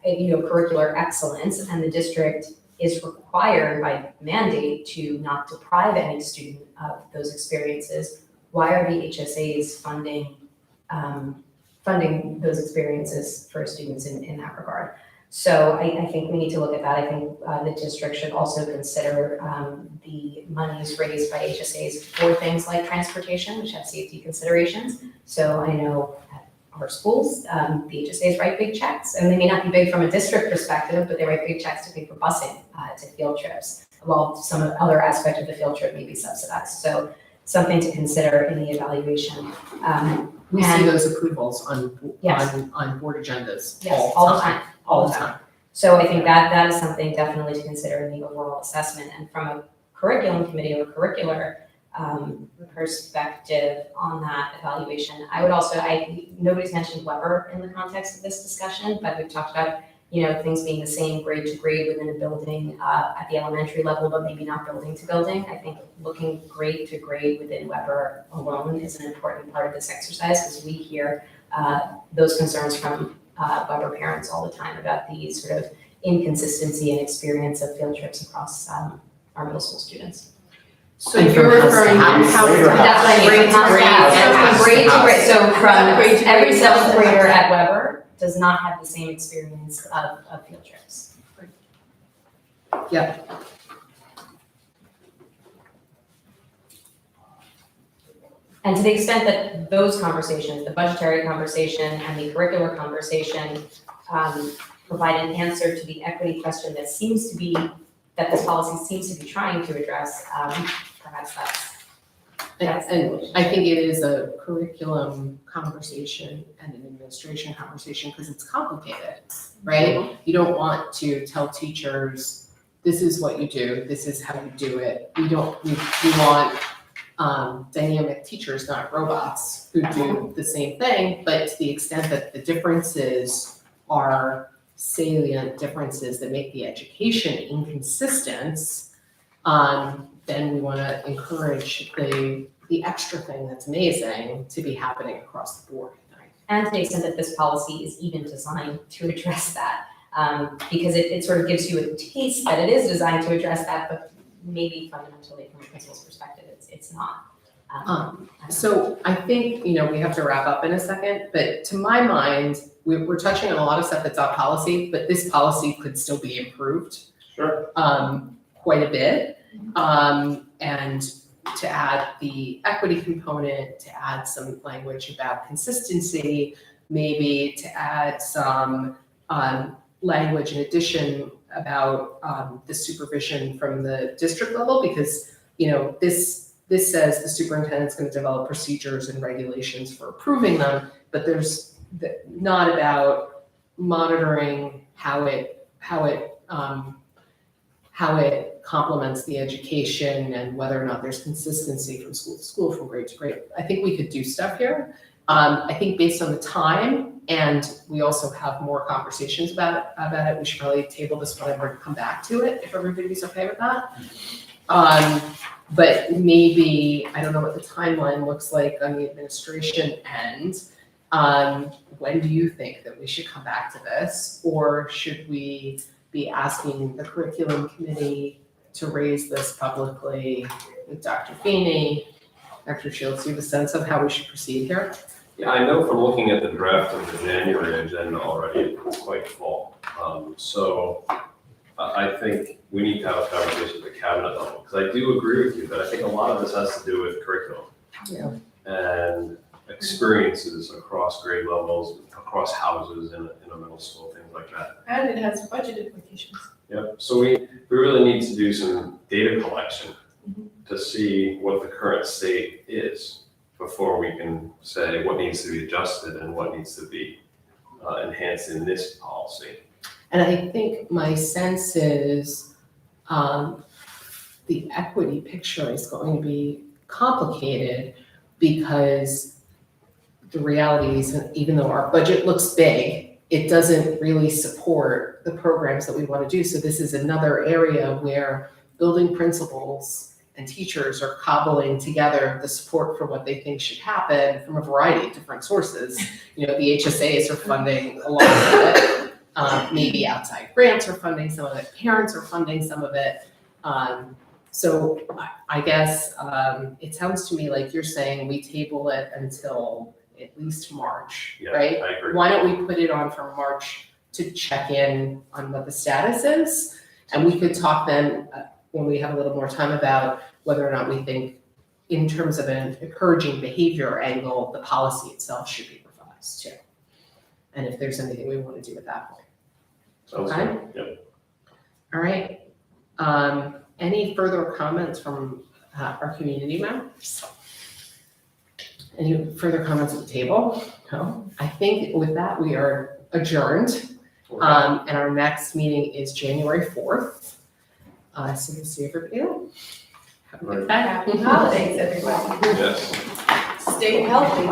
curricular excellence, and the district is required by mandate to not deprive any student of those experiences, why are the HSAs funding those experiences for students in that regard? So I think we need to look at that. I think the district should also consider the monies raised by HSAs for things like transportation, which have safety considerations. So I know at our schools, the HSAs write big checks, and they may not be big from a district perspective, but they write big checks to pay for busing to field trips, while some other aspect of the field trip may be subsidized. So something to consider in the evaluation. We see And- those approvals on board agendas Yes, all the time. all the time. So I think that is something definitely to consider in the overall assessment. And from a curriculum committee or curricular perspective on that evaluation, I would also, nobody's mentioned Weber in the context of this discussion, but we've talked about things being the same grade to grade within a building at the elementary level, but maybe not building to building. I think looking grade to grade within Weber alone is an important part of this exercise, because we hear those concerns from Weber parents all the time about the sort of inconsistency and experience of field trips across our middle school students. So you're referring to House to house house. to That's what I mean, grade from house to house. house. So grade to grade, so from Grade to every grade. seventh grader at Weber does not have the same experience of field trips. And to the extent that those conversations, the budgetary conversation and the curricular conversation, provide an answer to the equity question that this policy seems to be trying to address, perhaps that's And I think it is a curriculum conversation and an administration conversation, because it's complicated, right? You don't want to tell teachers, this is what you do, this is how you do it. We want dynamic teachers, not robots, who do the same thing, but to the extent that the differences are salient differences that make the education inconsistent, then we want to encourage the extra thing that's amazing to be happening across the board. And to the extent that this policy is even designed to address that, because it sort of gives you a taste that it is designed to address that, but maybe fundamentally from a principal's perspective, it's not. So I think, we have to wrap up in a second, but to my mind, we're touching on a lot of stuff that's on policy, but this policy could still be improved. Sure. Quite a bit. And to add the equity component, to add some language about consistency, maybe to add some language in addition about the supervision from the district level, because this says the superintendent's going to develop procedures and regulations for approving them, but there's not about monitoring how it complements the education and whether or not there's consistency from school to school, from grade to grade. I think we could do stuff here. I think based on the time, and we also have more conversations about it, we should probably table this one and come back to it if everybody's okay with that. But maybe, I don't know what the timeline looks like on the administration end. When do you think that we should come back to this? Or should we be asking the curriculum committee to raise this publicly with Dr. Feeney? Dr. Shields, do you have a sense of how we should proceed here? Yeah, I know from looking at the draft of the January agenda already, it's quite full. So I think we need to have a conversation at the cabinet level, because I do agree with you that I think a lot of this has to do with curriculum. Yeah. And experiences across grade levels, across houses in a middle school, things like that. And it has budget implications. Yep, so we really need to do some data collection to see what the current state is before we can say what needs to be adjusted and what needs to be enhanced in this policy. And I think my sense is the equity picture is going to be complicated, because the reality is, even though our budget looks big, it doesn't really support the programs that we want to do. So this is another area where building principals and teachers are cobbling together the support for what they think should happen from a variety of different sources. The HSAs are funding a lot of it. Maybe outside grants are funding some of it. Parents are funding some of it. So I guess it sounds to me like you're saying we table it until at least March, Yeah, right? I agree. Why don't we put it on for March to check in on what the status is? And we could talk then when we have a little more time about whether or not we think, in terms of an encouraging behavior angle, the policy itself should be revised too. And if there's anything we want to do at that point. Sounds Okay. good. Yep. All right. Any further comments from our community members? Any further comments at the table? No. I think with that, we are adjourned. And our next meeting is January 4th. So we'll see everybody then. Have a good day. Happy holidays, everybody. Yes. Stay healthy.